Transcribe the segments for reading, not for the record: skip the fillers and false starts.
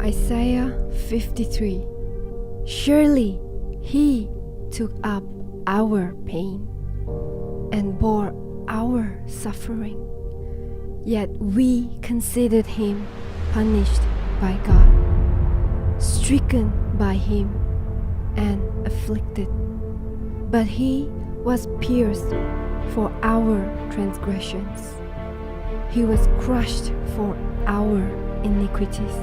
Isaiah 53. Surely he took up our pain and bore our suffering, yet we considered him punished by God, stricken by him and afflicted. But he was pierced for our transgressions, he was crushed for our iniquities.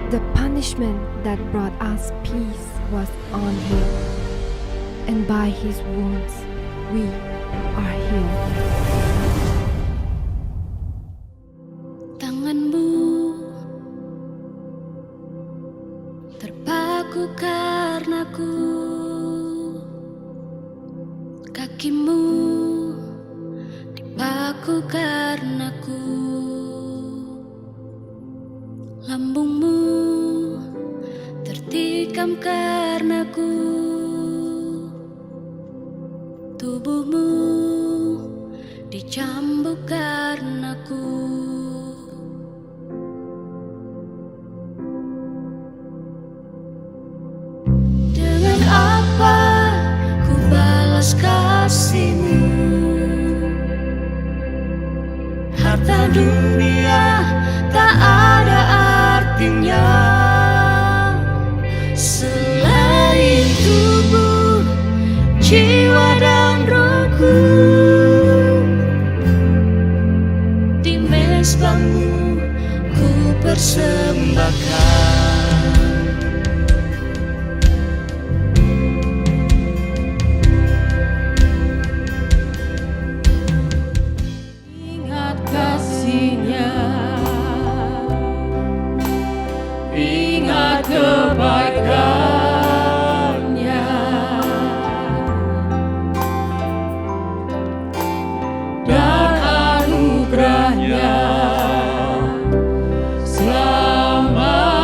The punishment that brought us peace was on him, and by his wounds we are healed. Tanganmu terpaku karenaku, kakimu dipaku karenaku, lambungmu tertikam karenaku, tubuhmu dicambuk karenaku. Dengan apa ku balas kasihmu? Harta dunia tak ada artinya selain tubuh, jiwa dan rohku. Di mezbamu ku persembahkan. Ingat kasihnya, ingat kebaikannya, dan anugerahnya selama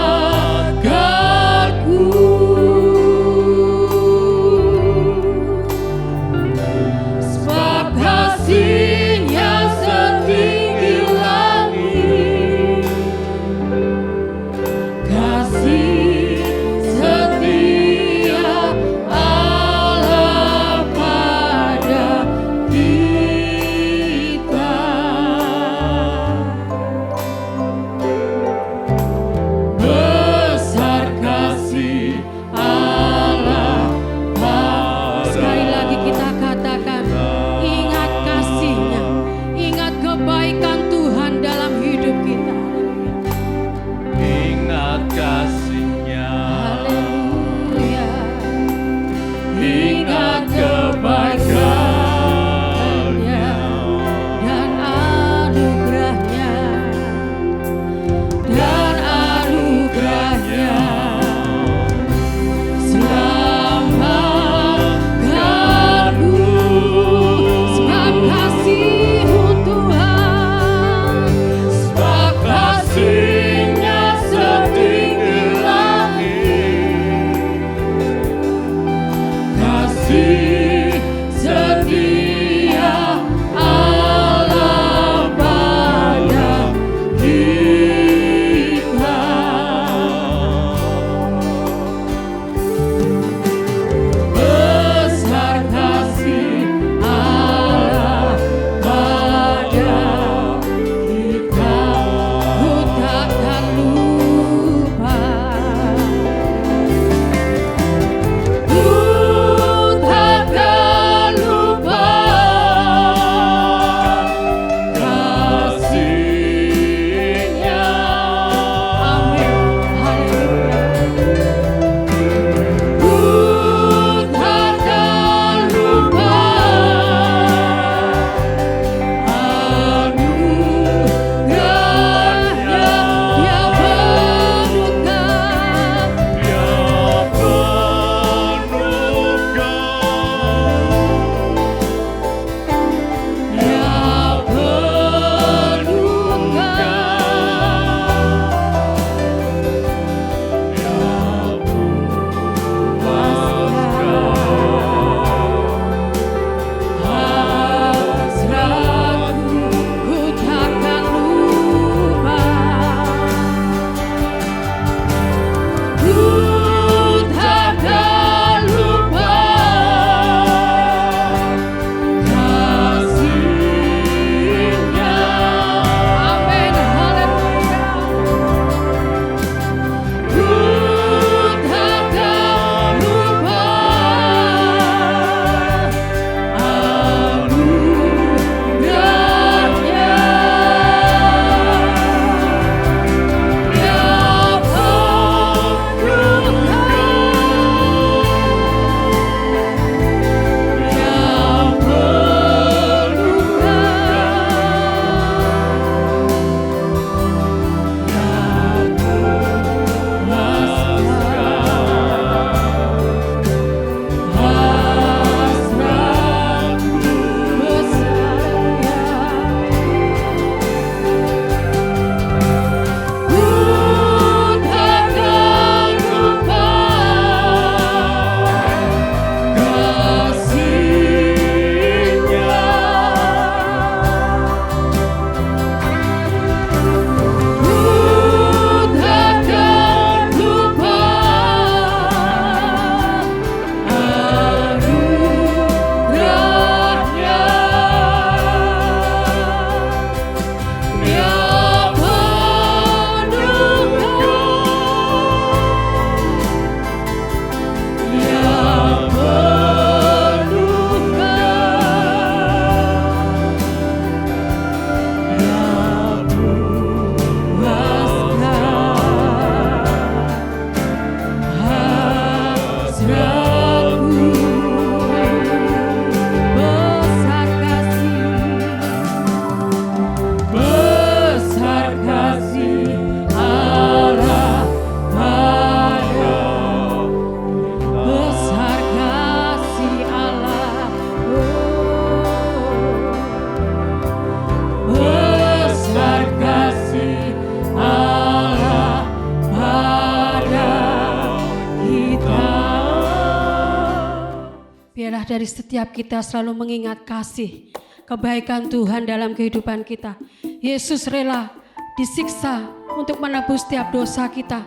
dari setiap kita selalu mengingat kasih, kebaikan Tuhan dalam kehidupan kita. Yesus rela disiksa untuk menebus setiap dosa kita.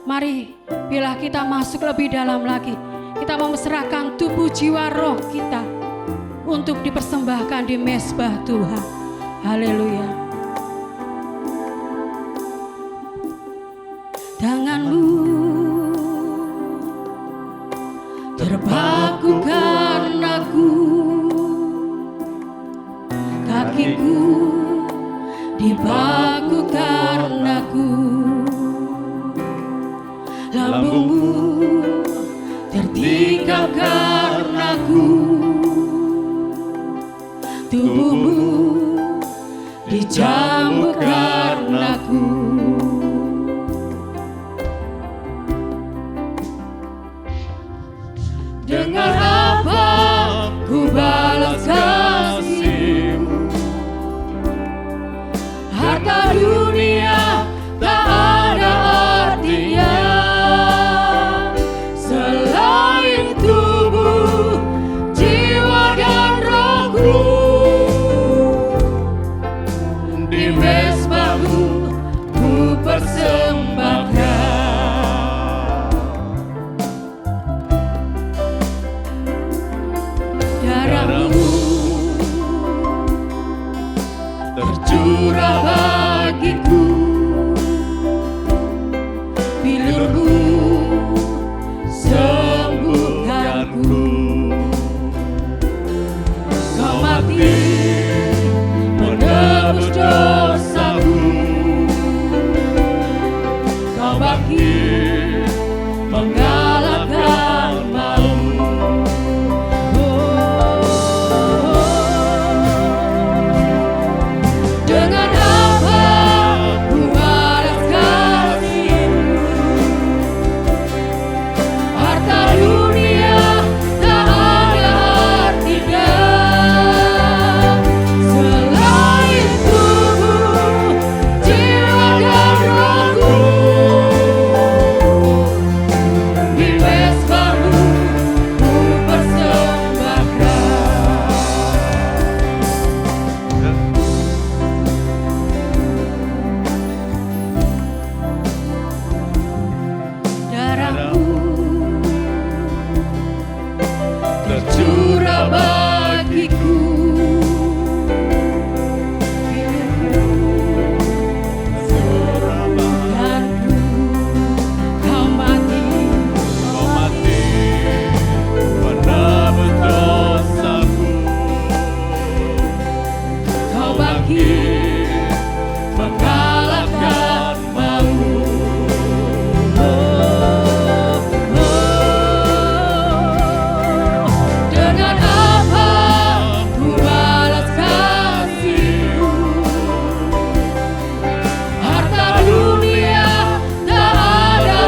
Mari, bila kita masuk lebih dalam lagi, kita mau menyerahkan tubuh, jiwa, roh kita untuk dipersembahkan di mezbah Tuhan. Haleluya. Tanganmu terpaku karenaku, kakiku dipaku karenaku, lambungmu tertikam karenaku, tubuhmu dicambuk karenaku. Dengan apa ku balas kasih-Mu? Harta dunia tak ada artinya selain tubuh, jiwa dan rohku. Di mezbah-Mu ku persembahkan. Darah-Mu tercurah bagiku, bilur-Mu sembuhkanku. Kau mati menebus dosaku, Kau bangkit mengalahkan maut. Dengan apa ku balas kasih-Mu? Harta dunia tak ada artinya selain tubuh, jiwa dan rohku. Di mezbah-Mu ku persembahkan. Darah-Mu tercurah bagiku, sembuhkanku. Kau mati menebus dosaku, Kau bangkit mengalahkan maut. Dengan apa ku balas kasih-Mu? Harta dunia tak ada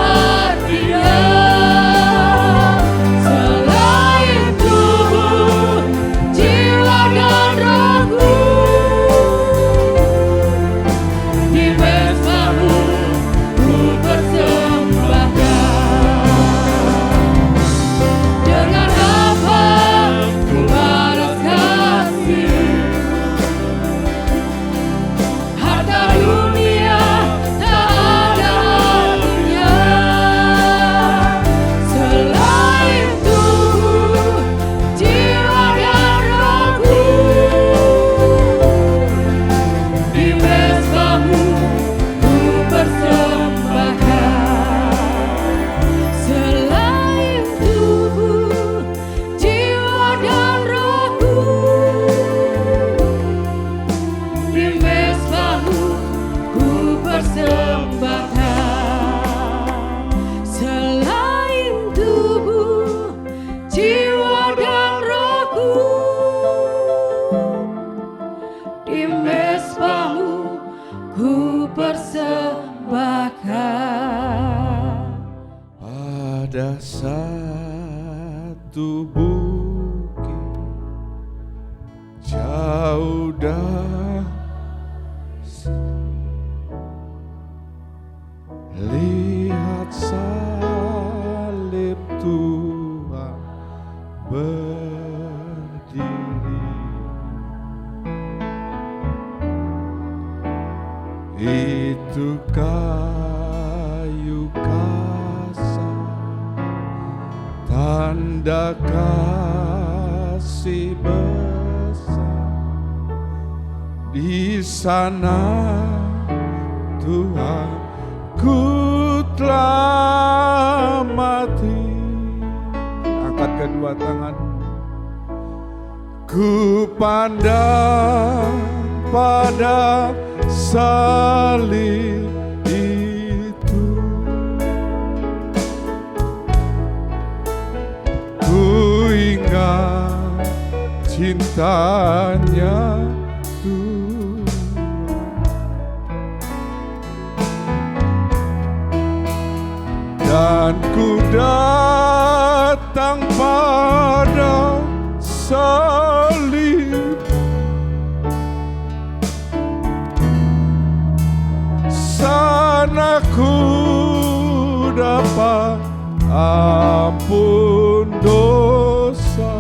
artinya selain tubuh, jiwa dan rohku. Di mezbah-Mu ku persembahkan. Dengan apa ku balas kasih? Harta dunia tak ada artinya selain tubuh, jiwa dan rohku. Di mezbah-Mu ku persembahkan. Selain tubuh, jiwa dan rohku. Di mezbah-Mu ku persembahkan. Selain tubuh, jiwa dan rohku. Di mezbah-Mu ku persembahkan. Pada satu bukit jauh dari lihat salib Tuhan sana Tuhan ku telah mati. Angkat kedua tangan. Ku pandang pada salib itu, ku ingat cintanya Tuhan, dan ku datang pada salib, sana ku dapat ampun dosa.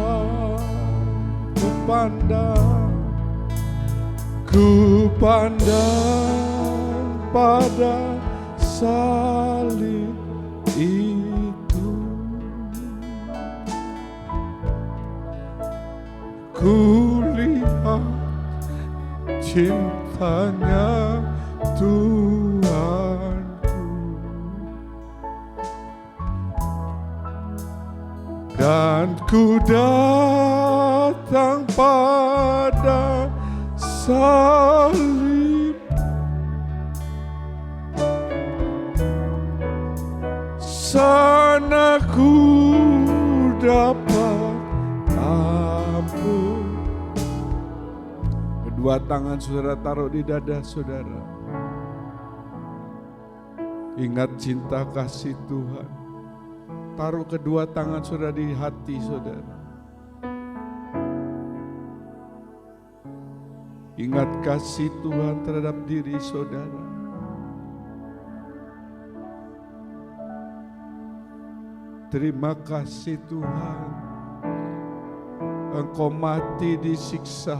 Ku pandang pada salib itu, ku lihat cintanya Tuhanku, dan ku datang pada salib, sana ku dapat ampun. Kedua tangan saudara taruh di dada saudara. Ingat cinta kasih Tuhan. Taruh kedua tangan saudara di hati saudara. Ingat kasih Tuhan terhadap diri saudara. Terima kasih Tuhan, Engkau mati disiksa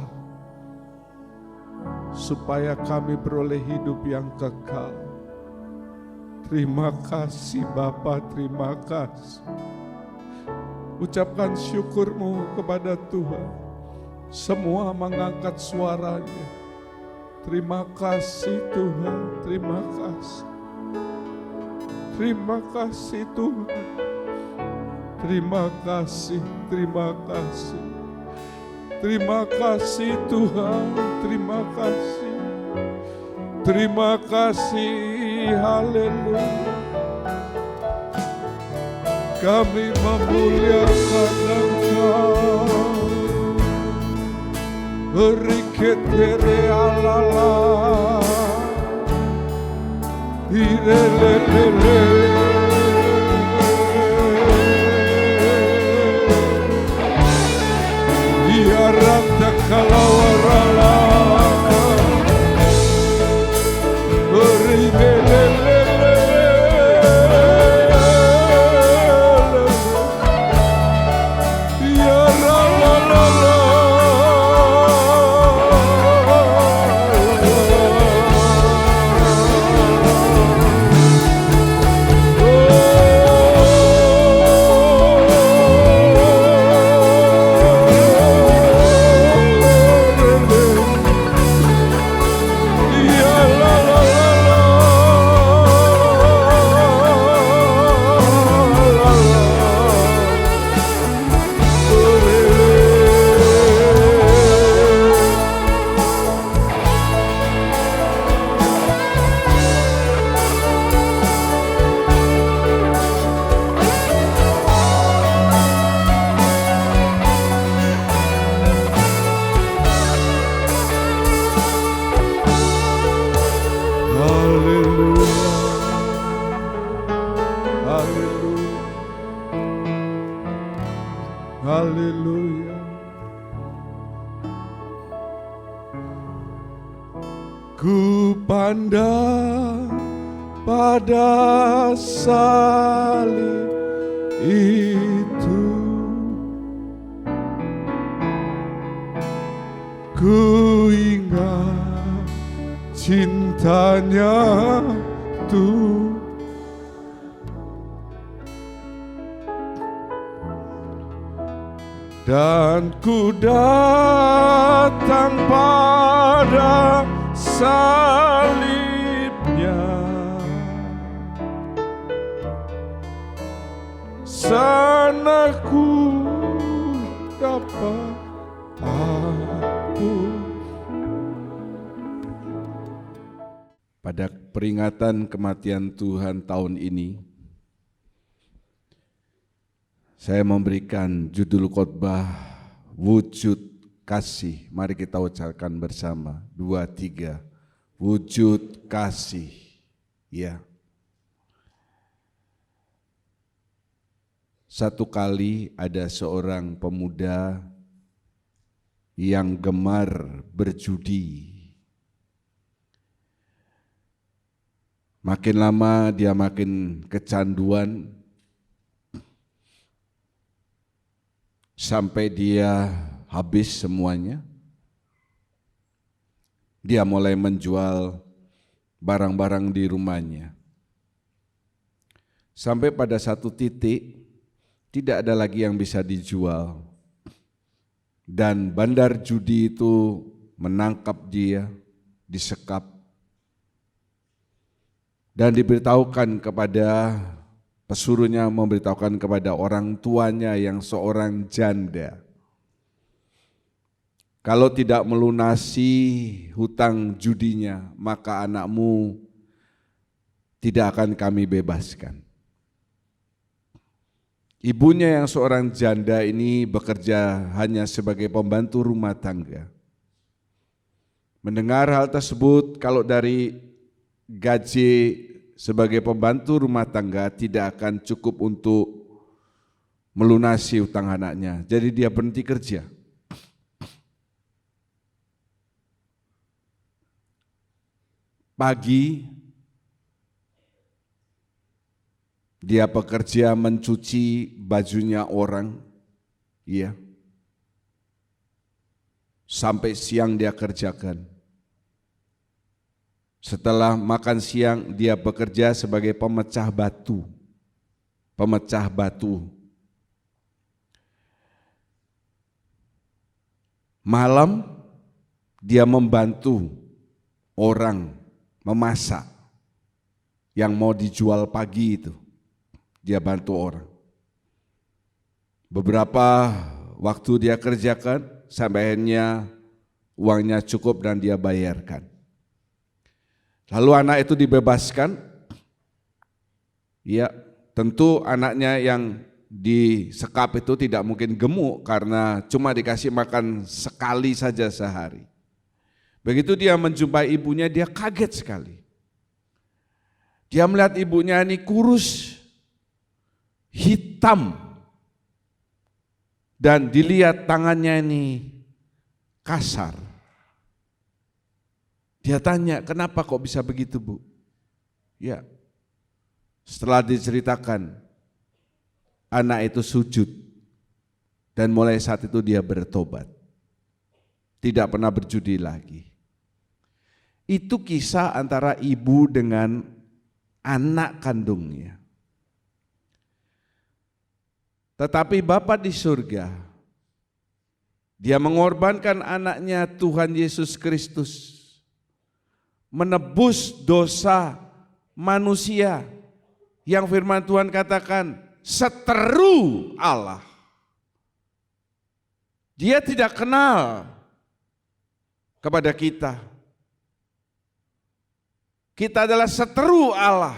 supaya kami beroleh hidup yang kekal. Terima kasih Bapa, terima kasih. Ucapkan syukurmu kepada Tuhan. Semua mengangkat suaranya. Terima kasih Tuhan, terima kasih. Terima kasih Tuhan. Terima kasih, terima kasih. Terima kasih Tuhan, terima kasih. Terima kasih, haleluya. Kami memuliakan Engkau. Riketere alala, irelelele, iaranta kalawarala, irelelele, iarala. Haleluya. Ku pandang pada salib itu, ku ingat cintanya Tuhan, dan ku datang pada salibnya, sana ku dapat ampun. Pada peringatan kematian Tuhan tahun ini, saya memberikan judul khotbah wujud kasih. Mari kita ucapkan bersama, 2, 3, wujud kasih. Ya. Satu kali ada seorang pemuda yang gemar berjudi. Makin lama dia makin kecanduan, sampai dia habis semuanya. Dia mulai menjual barang-barang di rumahnya. Sampai pada satu titik, tidak ada lagi yang bisa dijual. Dan bandar judi itu menangkap dia, disekap. Dan diberitahukan kepada pesuruhnya, memberitahukan kepada orang tuanya yang seorang janda, kalau tidak melunasi hutang judinya, maka anakmu tidak akan kami bebaskan. Ibunya yang seorang janda ini bekerja hanya sebagai pembantu rumah tangga. Mendengar hal tersebut, kalau dari gaji sebagai pembantu rumah tangga tidak akan cukup untuk melunasi hutang anaknya, jadi dia berhenti kerja. Pagi dia bekerja mencuci bajunya orang, iya. Sampai siang dia kerjakan. Setelah makan siang dia bekerja sebagai pemecah batu. Pemecah batu. Malam dia membantu orang memasak yang mau dijual pagi itu. Dia bantu orang. Beberapa waktu dia kerjakan sampai akhirnya uangnya cukup dan dia bayarkan. Lalu anak itu dibebaskan. Ya, tentu anaknya yang disekap itu tidak mungkin gemuk karena cuma dikasih makan sekali saja sehari. Begitu dia menjumpai ibunya, dia kaget sekali. Dia melihat ibunya ini kurus, hitam, dan dilihat tangannya ini kasar. Dia tanya, kenapa kok bisa begitu, Bu? Ya, setelah diceritakan, anak itu sujud, dan mulai saat itu dia bertobat. Tidak pernah berjudi lagi. Itu kisah antara ibu dengan anak kandungnya. Tetapi Bapa di surga, dia mengorbankan anaknya Tuhan Yesus Kristus, menebus dosa manusia yang firman Tuhan katakan seteru Allah. Dia tidak kenal kepada kita. Kita adalah seteru Allah,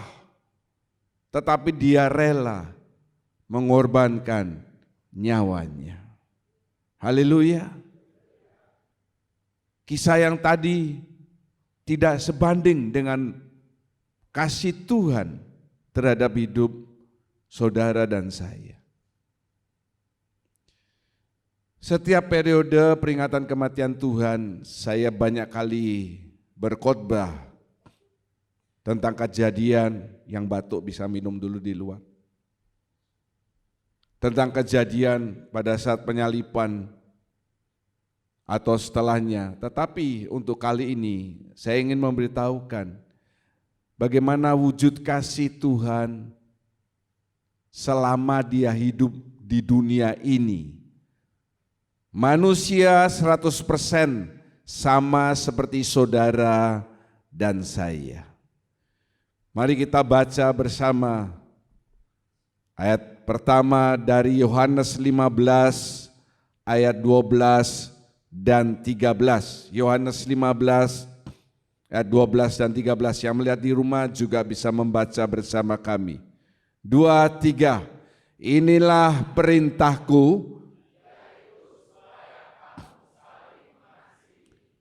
tetapi dia rela mengorbankan nyawanya. Haleluya. Kisah yang tadi tidak sebanding dengan kasih Tuhan terhadap hidup saudara dan saya. Setiap periode peringatan kematian Tuhan, saya banyak kali berkhotbah tentang kejadian yang batuk bisa minum dulu di luar. Tentang kejadian pada saat penyaliban atau setelahnya. Tetapi untuk kali ini saya ingin memberitahukan bagaimana wujud kasih Tuhan selama dia hidup di dunia ini. Manusia 100% sama seperti saudara dan saya. Mari kita baca bersama ayat pertama dari Yohanes 15 ayat 12 dan 13. Yohanes 15 ayat 12 dan 13. Yang melihat di rumah juga bisa membaca bersama kami. 2, 3. Inilah perintahku,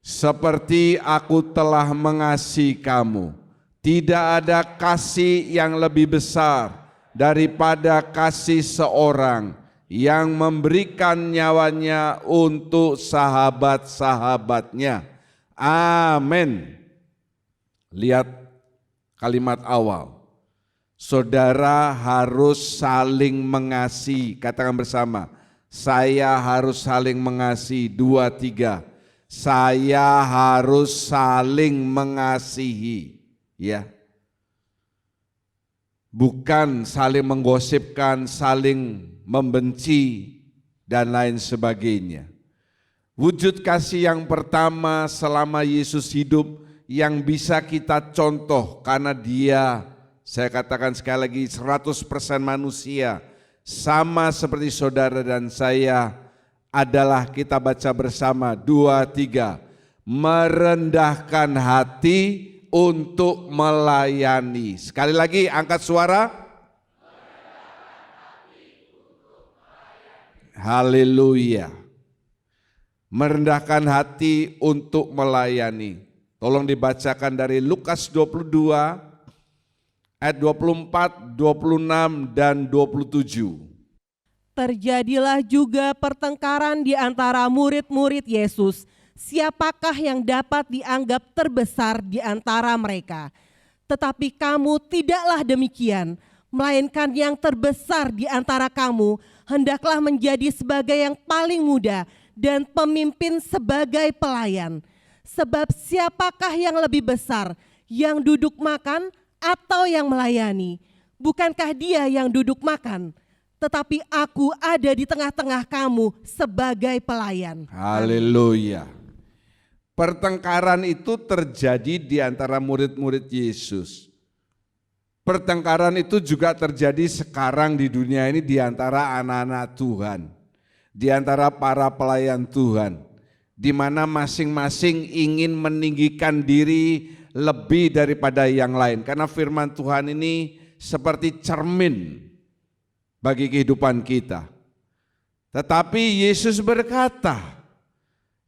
seperti aku telah mengasihi kamu. Tidak ada kasih yang lebih besar daripada kasih seorang yang memberikan nyawanya untuk sahabat-sahabatnya. Amin. Lihat kalimat awal. Saudara harus saling mengasihi. Katakan bersama, saya harus saling mengasihi. 2, 3. Saya harus saling mengasihi. Ya, bukan saling menggosipkan, saling membenci, dan lain sebagainya. Wujud kasih yang pertama selama Yesus hidup yang bisa kita contoh karena dia, saya katakan sekali lagi, 100% manusia, sama seperti saudara dan saya, adalah kita baca bersama 2, 3. Merendahkan hati untuk melayani. Sekali lagi angkat suara. Haleluya. Merendahkan hati untuk melayani. Tolong dibacakan dari Lukas 22 ayat 24, 26 dan 27. Terjadilah juga pertengkaran di antara murid-murid Yesus. Siapakah yang dapat dianggap terbesar di antara mereka? Tetapi kamu tidaklah demikian, melainkan yang terbesar di antara kamu hendaklah menjadi sebagai yang paling muda dan pemimpin sebagai pelayan. Sebab siapakah yang lebih besar, yang duduk makan atau yang melayani? Bukankah dia yang duduk makan? Tetapi aku ada di tengah-tengah kamu sebagai pelayan. Haleluya. Pertengkaran itu terjadi di antara murid-murid Yesus. Pertengkaran itu juga terjadi sekarang di dunia ini di antara anak-anak Tuhan, di antara para pelayan Tuhan, di mana masing-masing ingin meninggikan diri lebih daripada yang lain. Karena firman Tuhan ini seperti cermin bagi kehidupan kita. Tetapi Yesus berkata,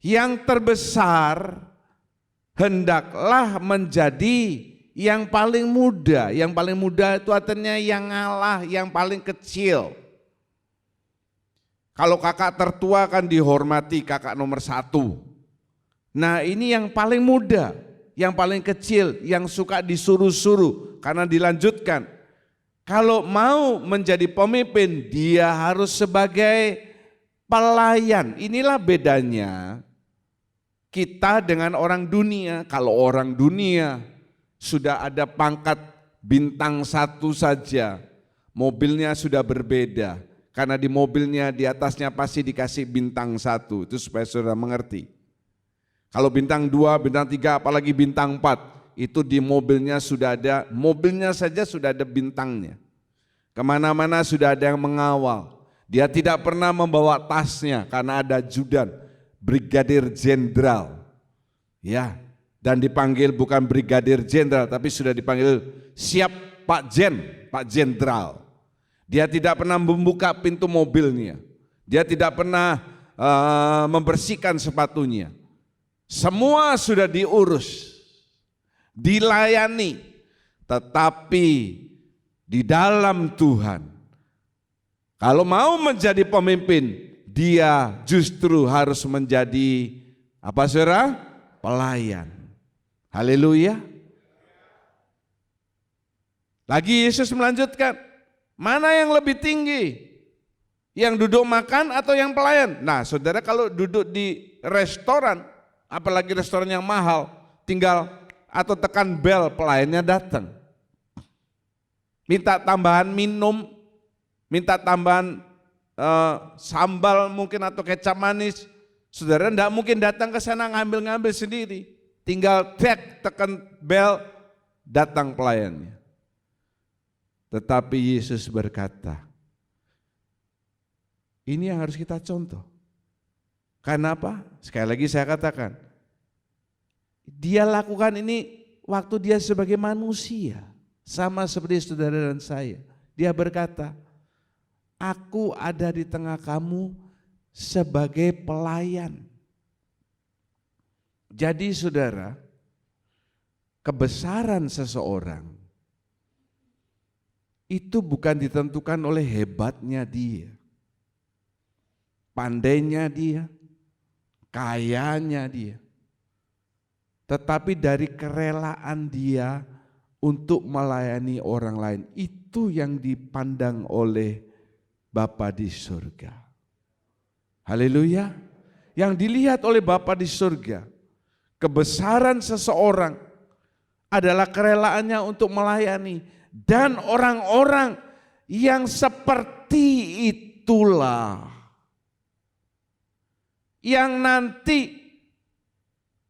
yang terbesar hendaklah menjadi yang paling muda. Yang paling muda itu artinya yang ngalah, yang paling kecil. Kalau kakak tertua kan dihormati kakak nomor 1. Nah ini yang paling muda, yang paling kecil, yang suka disuruh-suruh karena dilanjutkan. Kalau mau menjadi pemimpin dia harus sebagai pelayan. Inilah bedanya kita dengan orang dunia. Kalau orang dunia sudah ada pangkat bintang 1 saja, mobilnya sudah berbeda. Karena di mobilnya di atasnya pasti dikasih bintang 1, itu supaya saudara mengerti. Kalau bintang 2, bintang 3, apalagi bintang 4, itu di mobilnya sudah ada, mobilnya saja sudah ada bintangnya. Kemana-mana sudah ada yang mengawal. Dia tidak pernah membawa tasnya karena ada ajudan, Brigadir Jenderal, ya, dan dipanggil bukan Brigadir Jenderal, tapi sudah dipanggil siap Pak Jenderal. Dia tidak pernah membuka pintu mobilnya, dia tidak pernah membersihkan sepatunya. Semua sudah diurus, dilayani, tetapi di dalam Tuhan, kalau mau menjadi pemimpin, dia justru harus menjadi apa saudara? Pelayan. Haleluya. Lagi Yesus melanjutkan, mana yang lebih tinggi? Yang duduk makan atau yang pelayan? Nah saudara, kalau duduk di restoran, apalagi restoran yang mahal, tinggal atau tekan bel, pelayannya datang. Minta tambahan minum, minta tambahan sambal mungkin atau kecap manis, Saudara tidak mungkin datang ke sana ngambil-ngambil sendiri. Tinggal tekan bel, datang pelayannya. Tetapi Yesus berkata, ini yang harus kita contoh. Karena apa? Sekali lagi saya katakan, dia lakukan ini waktu dia sebagai manusia, sama seperti saudara dan saya. Dia berkata, aku ada di tengah kamu sebagai pelayan. Jadi saudara, kebesaran seseorang itu bukan ditentukan oleh hebatnya dia, pandainya dia, kayanya dia, tetapi dari kerelaan dia untuk melayani orang lain. Itu yang dipandang oleh Bapa di surga. Haleluya. Yang dilihat oleh Bapa di surga, kebesaran seseorang adalah kerelaannya untuk melayani, dan orang-orang yang seperti itulah yang nanti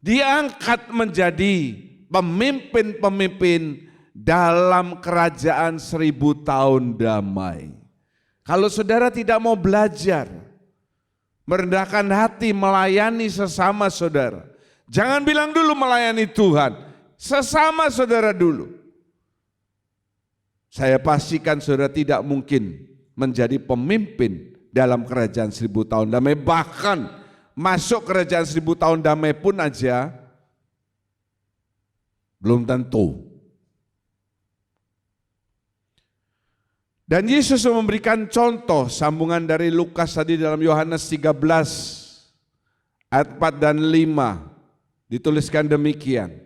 diangkat menjadi pemimpin-pemimpin dalam kerajaan 1000 tahun damai. Kalau saudara tidak mau belajar merendahkan hati melayani sesama saudara, jangan bilang dulu melayani Tuhan, sesama saudara dulu. Saya pastikan saudara tidak mungkin menjadi pemimpin dalam kerajaan 1000 tahun damai. Bahkan masuk kerajaan 1000 tahun damai pun aja belum tentu. Dan Yesus memberikan contoh sambungan dari Lukas tadi dalam Yohanes 13 ayat 4 dan 5 dituliskan demikian.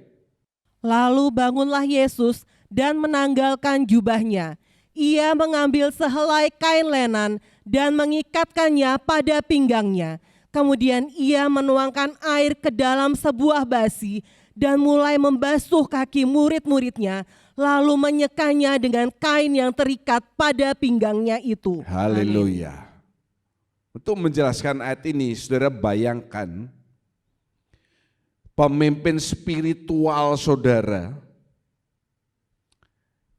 Lalu bangunlah Yesus dan menanggalkan jubahnya. Ia mengambil sehelai kain lenan dan mengikatkannya pada pinggangnya. Kemudian ia menuangkan air ke dalam sebuah basi dan mulai membasuh kaki murid-muridnya, lalu menyekanya dengan kain yang terikat pada pinggangnya itu. Haleluya. Untuk menjelaskan ayat ini, saudara bayangkan pemimpin spiritual saudara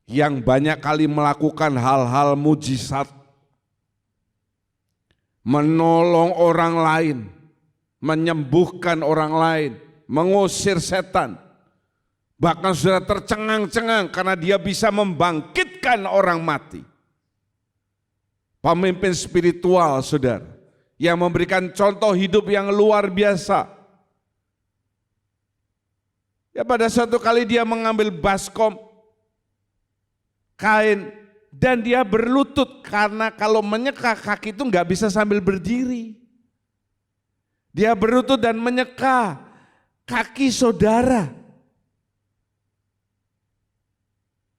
yang banyak kali melakukan hal-hal mujizat, menolong orang lain, menyembuhkan orang lain, mengusir setan. Bahkan sudah tercengang-cengang karena dia bisa membangkitkan orang mati. Pemimpin spiritual saudara, yang memberikan contoh hidup yang luar biasa. Ya, pada suatu kali dia mengambil baskom, kain, dan dia berlutut karena kalau menyeka kaki itu nggak bisa sambil berdiri. Dia berlutut dan menyeka kaki saudara.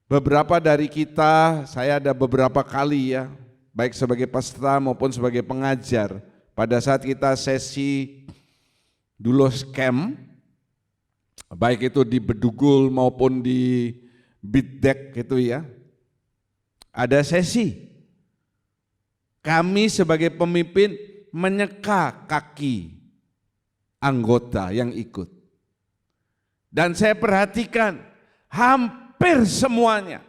Beberapa dari kita, saya ada beberapa kali ya, baik sebagai peserta maupun sebagai pengajar, pada saat kita sesi Dulos Camp, baik itu di Bedugul maupun di Bidek gitu ya, ada sesi. Kami sebagai pemimpin menyeka kaki anggota yang ikut. Dan saya perhatikan hampir semuanya,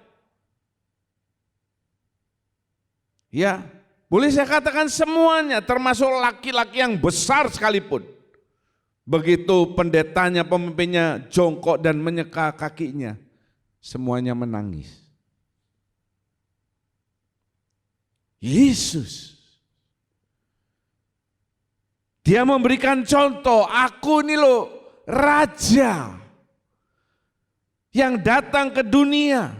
ya boleh saya katakan semuanya, termasuk laki-laki yang besar sekalipun, begitu pendetanya, pemimpinnya jongkok dan menyeka kakinya, semuanya menangis. Yesus, dia memberikan contoh, aku ini loh raja yang datang ke dunia,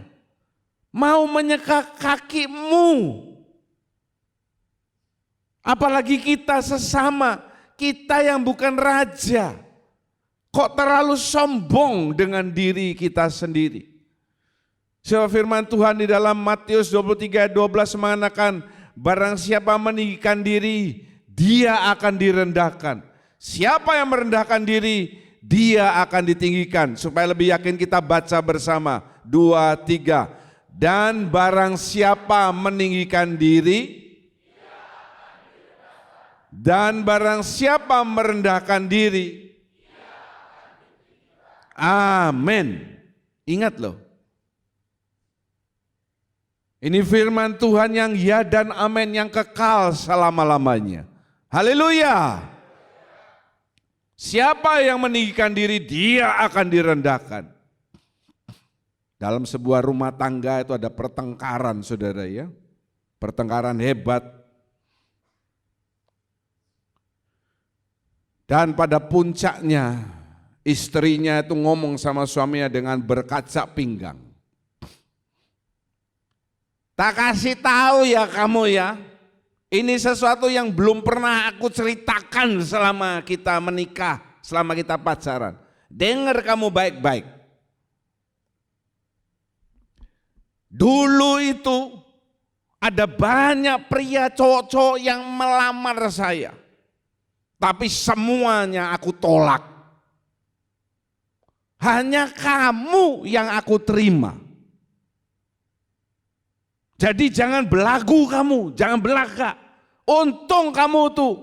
mau menyeka kakimu. Apalagi kita sesama, kita yang bukan raja, kok terlalu sombong dengan diri kita sendiri. Sebab firman Tuhan di dalam Matius 23 ayat 12 mengatakan, barang siapa meninggikan diri, dia akan direndahkan. Siapa yang merendahkan diri, dia akan ditinggikan. Supaya lebih yakin kita baca bersama, 2, 3. Dan barang siapa meninggikan diri, Dan barang siapa merendahkan diri, amin. Ingat loh. Ini firman Tuhan yang ya dan amin, yang kekal selama-lamanya. Haleluya. Siapa yang meninggikan diri, dia akan direndahkan. Dalam sebuah rumah tangga itu ada pertengkaran, saudara ya. Pertengkaran hebat. Dan pada puncaknya, istrinya itu ngomong sama suaminya dengan berkaca pinggang. Tak kasih tahu ya kamu ya, ini sesuatu yang belum pernah aku ceritakan selama kita menikah, selama kita pacaran. Dengar kamu baik-baik. Dulu itu ada banyak pria cowok-cowok yang melamar saya. Tapi semuanya aku tolak. Hanya kamu yang aku terima. Jadi jangan belagu kamu, jangan belaka. Untung kamu tuh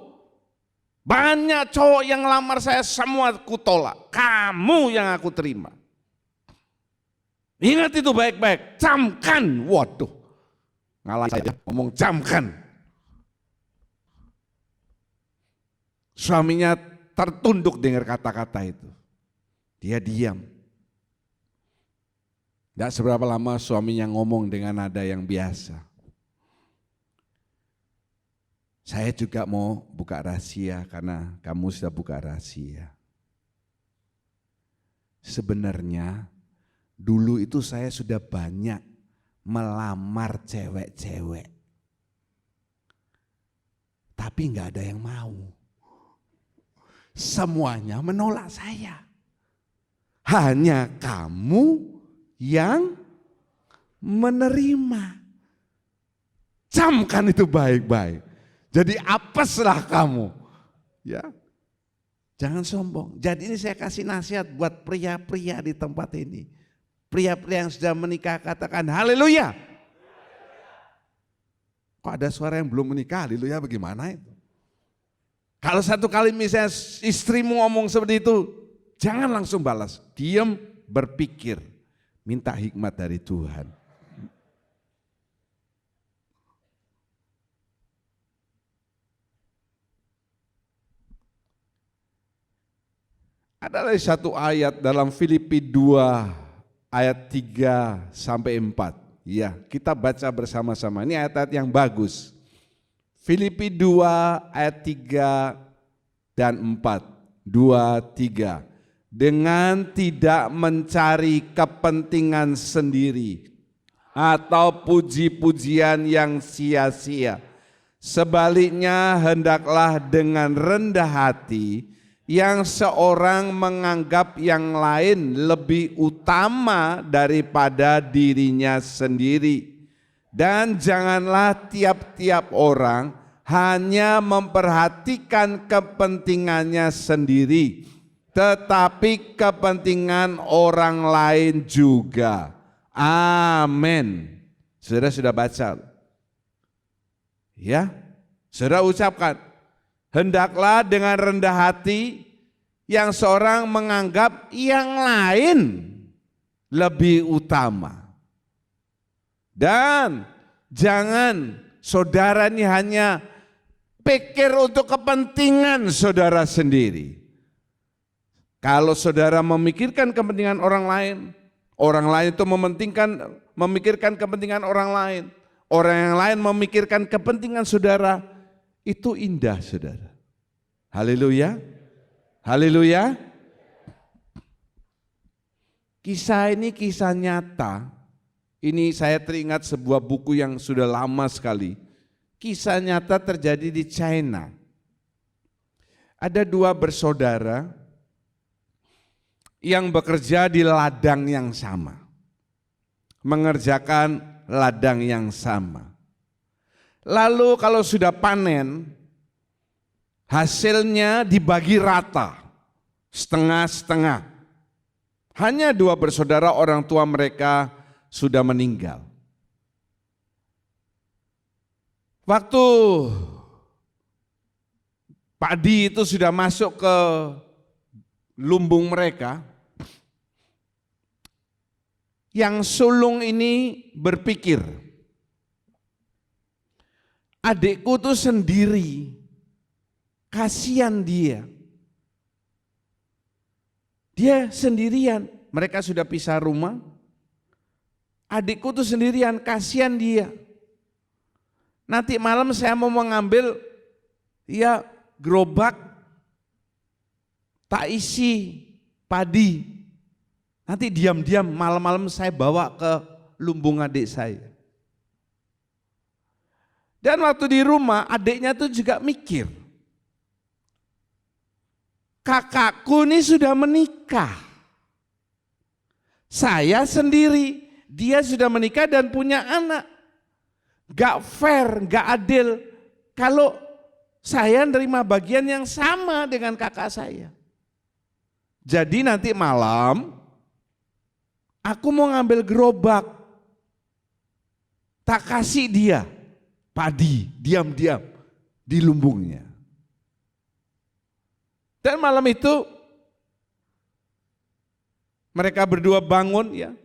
banyak cowok yang lamar saya, semua aku tolak. Kamu yang aku terima. Ingat itu baik-baik, camkan. Waduh, ngalah saya ngomong camkan. Suaminya tertunduk dengar kata-kata itu. Dia diam. Tidak seberapa lama suaminya ngomong dengan nada yang biasa. Saya juga mau buka rahasia karena kamu sudah buka rahasia. Sebenarnya dulu itu saya sudah banyak melamar cewek-cewek. Tapi enggak ada yang mau. Semuanya menolak saya. Hanya kamu yang menerima. Camkan itu baik-baik. Jadi apeslah kamu. Ya. Jangan sombong. Jadi ini saya kasih nasihat buat pria-pria di tempat ini. Pria-pria yang sudah menikah katakan haleluya. Kok ada suara yang belum menikah? Haleluya bagaimana itu? Kalau satu kali misalnya istrimu ngomong seperti itu, jangan langsung balas. Diam, berpikir. Minta hikmat dari Tuhan. Ada lagi satu ayat dalam Filipi 2 ayat 3 sampai 4. Ya, kita baca bersama-sama. Ini ayat-ayat yang bagus. Filipi 2 ayat 3 dan 4. 2, 3. Dengan tidak mencari kepentingan sendiri atau puji-pujian yang sia-sia. Sebaliknya hendaklah dengan rendah hati yang seorang menganggap yang lain lebih utama daripada dirinya sendiri. Dan janganlah tiap-tiap orang hanya memperhatikan kepentingannya sendiri, tetapi kepentingan orang lain juga. Amin. Saudara sudah baca? Ya, saudara ucapkan. Hendaklah dengan rendah hati yang seorang menganggap yang lain lebih utama. Dan jangan saudara ini hanya pikir untuk kepentingan saudara sendiri. Kalau saudara memikirkan kepentingan orang lain itu memikirkan kepentingan orang lain. Orang yang lain memikirkan kepentingan saudara, itu indah saudara. Haleluya. Haleluya. Kisah ini kisah nyata. Ini saya teringat sebuah buku yang sudah lama sekali. Kisah nyata terjadi di China. Ada dua bersaudara yang bekerja di ladang yang sama, mengerjakan ladang yang sama. Lalu kalau sudah panen, hasilnya dibagi rata, setengah-setengah. Hanya dua bersaudara, orang tua mereka sudah meninggal. Waktu padi itu sudah masuk ke lumbung mereka, yang sulung ini berpikir, adikku tuh sendiri, kasihan dia. Dia sendirian, mereka sudah pisah rumah. Adikku tuh sendirian, kasihan dia. Nanti malam saya mau mengambil ya gerobak, tak isi padi. Nanti diam-diam malam-malam saya bawa ke lumbung adik saya. Dan waktu di rumah adiknya tuh juga mikir, kakakku ini sudah menikah, saya sendiri, dia sudah menikah dan punya anak. Gak fair, gak adil kalau saya nerima bagian yang sama dengan kakak saya. Jadi nanti malam aku mau ngambil gerobak, tak kasih dia padi, diam-diam di lumbungnya. Dan malam itu mereka berdua bangun ya,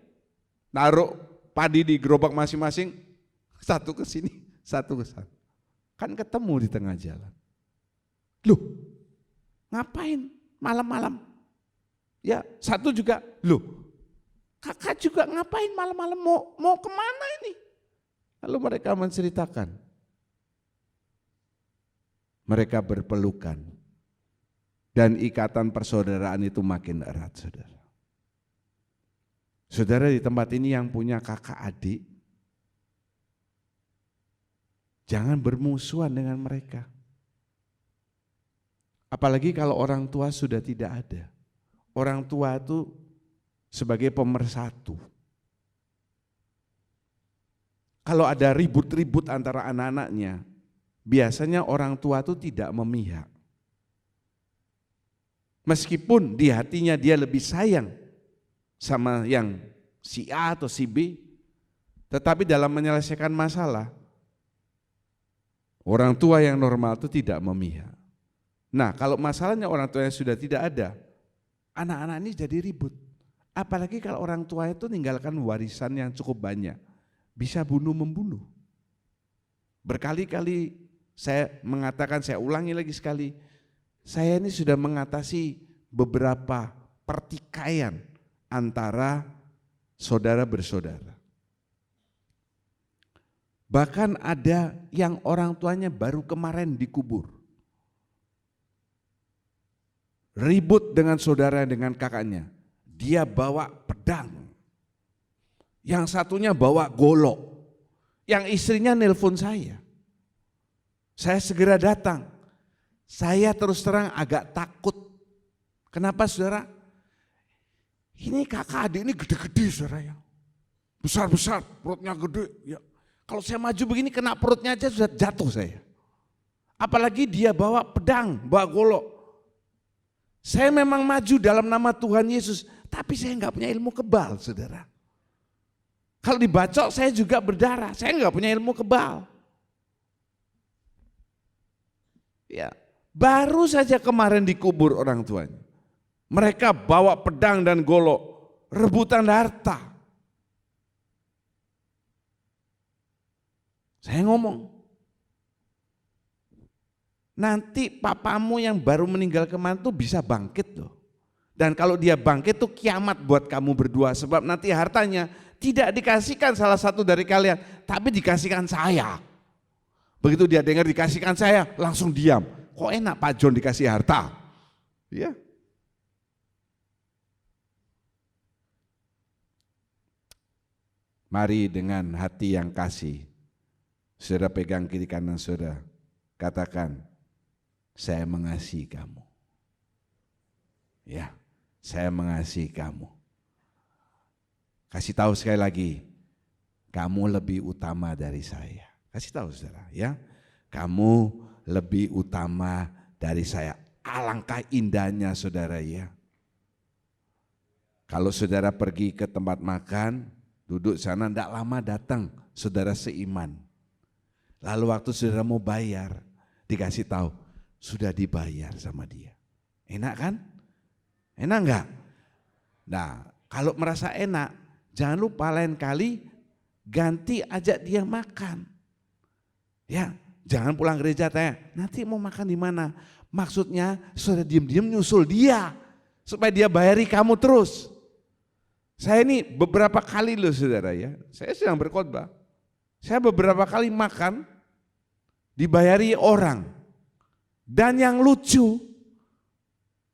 naruh padi di gerobak masing-masing, satu ke sini, satu ke sana. Kan ketemu di tengah jalan. Loh, ngapain malam-malam? Ya, satu juga, loh, kakak juga ngapain malam-malam, mau kemana ini? Lalu mereka menceritakan. Mereka berpelukan. Dan ikatan persaudaraan itu makin erat, saudara. Saudara, di tempat ini yang punya kakak adik, jangan bermusuhan dengan mereka. Apalagi kalau orang tua sudah tidak ada. Orang tua itu sebagai pemersatu. Kalau ada ribut-ribut antara anak-anaknya, biasanya orang tua itu tidak memihak. Meskipun di hatinya dia lebih sayang sama yang si A atau si B, tetapi dalam menyelesaikan masalah, orang tua yang normal itu tidak memihak. Nah, kalau masalahnya orang tuanya sudah tidak ada, anak-anak ini jadi ribut. Apalagi kalau orang tua itu meninggalkan warisan yang cukup banyak, bisa bunuh-membunuh. Berkali-kali saya mengatakan, saya ulangi lagi sekali, saya ini sudah mengatasi beberapa pertikaian antara saudara bersaudara. Bahkan ada yang orang tuanya baru kemarin dikubur. Ribut dengan saudara dengan kakaknya. Dia bawa pedang. Yang satunya bawa golok. Yang istrinya nelpon saya. Saya segera datang. Saya terus terang agak takut. Kenapa saudara? Ini kakak adik ini gede-gede saudara ya. Besar-besar, perutnya gede. Ya. Kalau saya maju begini kena perutnya aja sudah jatuh saya. Apalagi dia bawa pedang, bawa golok. Saya memang maju dalam nama Tuhan Yesus, tapi saya enggak punya ilmu kebal, saudara. Kalau dibacok saya juga berdarah, saya enggak punya ilmu kebal. Ya, baru saja kemarin dikubur orang tuanya. Mereka bawa pedang dan golok, rebutan harta. Saya ngomong, nanti papamu yang baru meninggal kemarin tuh bisa bangkit loh. Dan kalau dia bangkit tuh kiamat buat kamu berdua. Sebab nanti hartanya tidak dikasihkan salah satu dari kalian, tapi dikasihkan saya. Begitu dia dengar dikasihkan saya, langsung diam. Kok enak Pak John dikasih harta? Ya. Mari dengan hati yang kasih, saudara pegang kiri kanan saudara, katakan, saya mengasihi kamu. Ya, saya mengasihi kamu. Kasih tahu sekali lagi, kamu lebih utama dari saya. Kasih tahu saudara, ya, kamu lebih utama dari saya. Alangkah indahnya saudara ya. Kalau saudara pergi ke tempat makan, duduk sana, tidak lama datang saudara seiman. Lalu waktu saudara mau bayar, dikasih tahu, sudah dibayar sama dia. Enak kan? Enak enggak? Nah, kalau merasa enak, jangan lupa lain kali ganti ajak dia makan. Ya, jangan pulang gereja tanya, nanti mau makan di mana? Maksudnya saudara diam-diam nyusul dia supaya dia bayari kamu terus. Saya ini beberapa kali loh saudara ya, saya sedang berkhotbah. Saya beberapa kali makan dibayari orang. Dan yang lucu,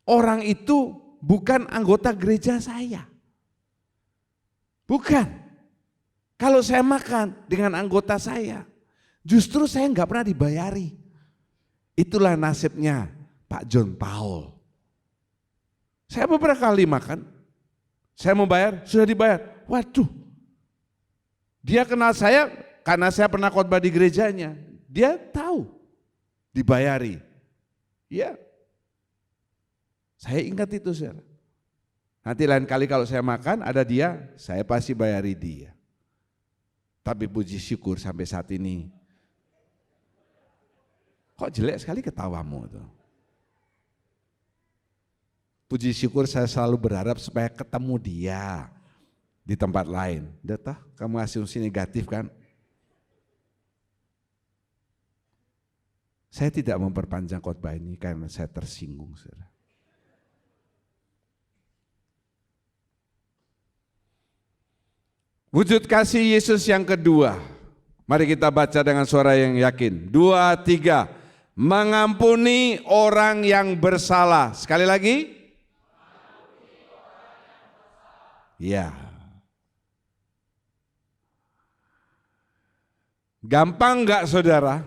orang itu bukan anggota gereja saya. Bukan. Kalau saya makan dengan anggota saya, justru saya nggak pernah dibayari. Itulah nasibnya Pak John Paul. Saya beberapa kali makan, saya mau bayar, sudah dibayar. Waduh, dia kenal saya karena saya pernah khotbah di gerejanya. Dia tahu dibayari. Ya, saya ingat itu saudara. Nanti lain kali kalau saya makan ada dia, saya pasti bayari dia. Tapi puji syukur sampai saat ini, kok jelek sekali ketawamu tuh. Puji syukur saya selalu berharap supaya ketemu dia di tempat lain. Udah tah, kamu asumsi negatif kan? Saya tidak memperpanjang khotbah ini karena saya tersinggung, saudara. Wujud kasih Yesus yang kedua. Mari kita baca dengan suara yang yakin. 2, 3. Mengampuni orang yang bersalah. Sekali lagi. Ya. Gampang enggak saudara?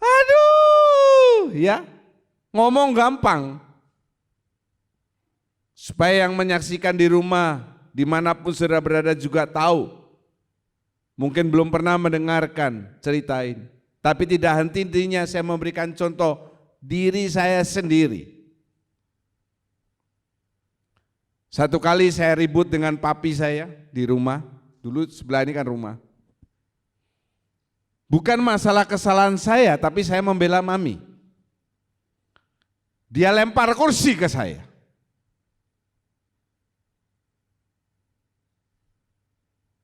Aduh, ya. Ngomong gampang. Supaya yang menyaksikan di rumah, dimanapun saudara berada juga tahu. Mungkin belum pernah mendengarkan cerita ini. Tapi tidak henti-hentinya saya memberikan contoh diri saya sendiri. Satu kali saya ribut dengan papi saya di rumah. Dulu sebelah ini kan rumah. Bukan masalah kesalahan saya, tapi saya membela mami. Dia lempar kursi ke saya.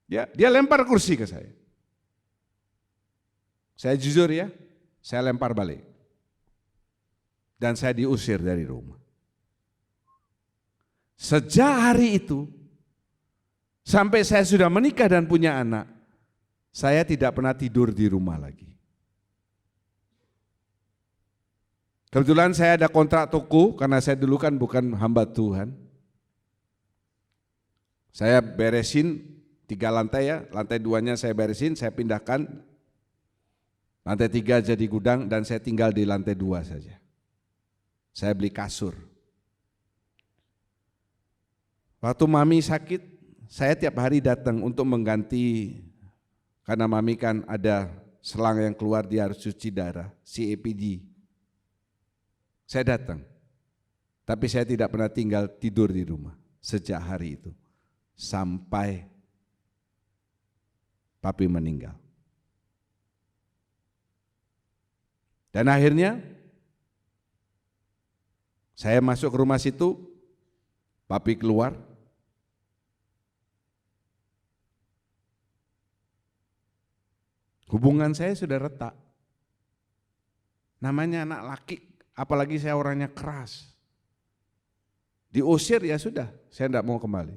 Ya, dia lempar kursi ke saya. Saya jujur ya, saya lempar balik. Dan saya diusir dari rumah. Sejak hari itu, sampai saya sudah menikah dan punya anak, saya tidak pernah tidur di rumah lagi. Kebetulan saya ada kontrak toko, karena saya dulu kan bukan hamba Tuhan. Saya beresin 3 lantai ya, lantai 2-nya saya beresin, saya pindahkan, lantai 3 jadi gudang dan saya tinggal di lantai 2 saja. Saya beli kasur. Waktu mami sakit, saya tiap hari datang untuk mengganti, karena mami kan ada selang yang keluar dia harus cuci darah, CAPD. Saya datang, tapi saya tidak pernah tinggal tidur di rumah sejak hari itu, sampai papi meninggal. Dan akhirnya saya masuk ke rumah situ, papi keluar. Hubungan saya sudah retak. Namanya anak laki, apalagi saya orangnya keras. Diusir ya sudah, saya tidak mau kembali.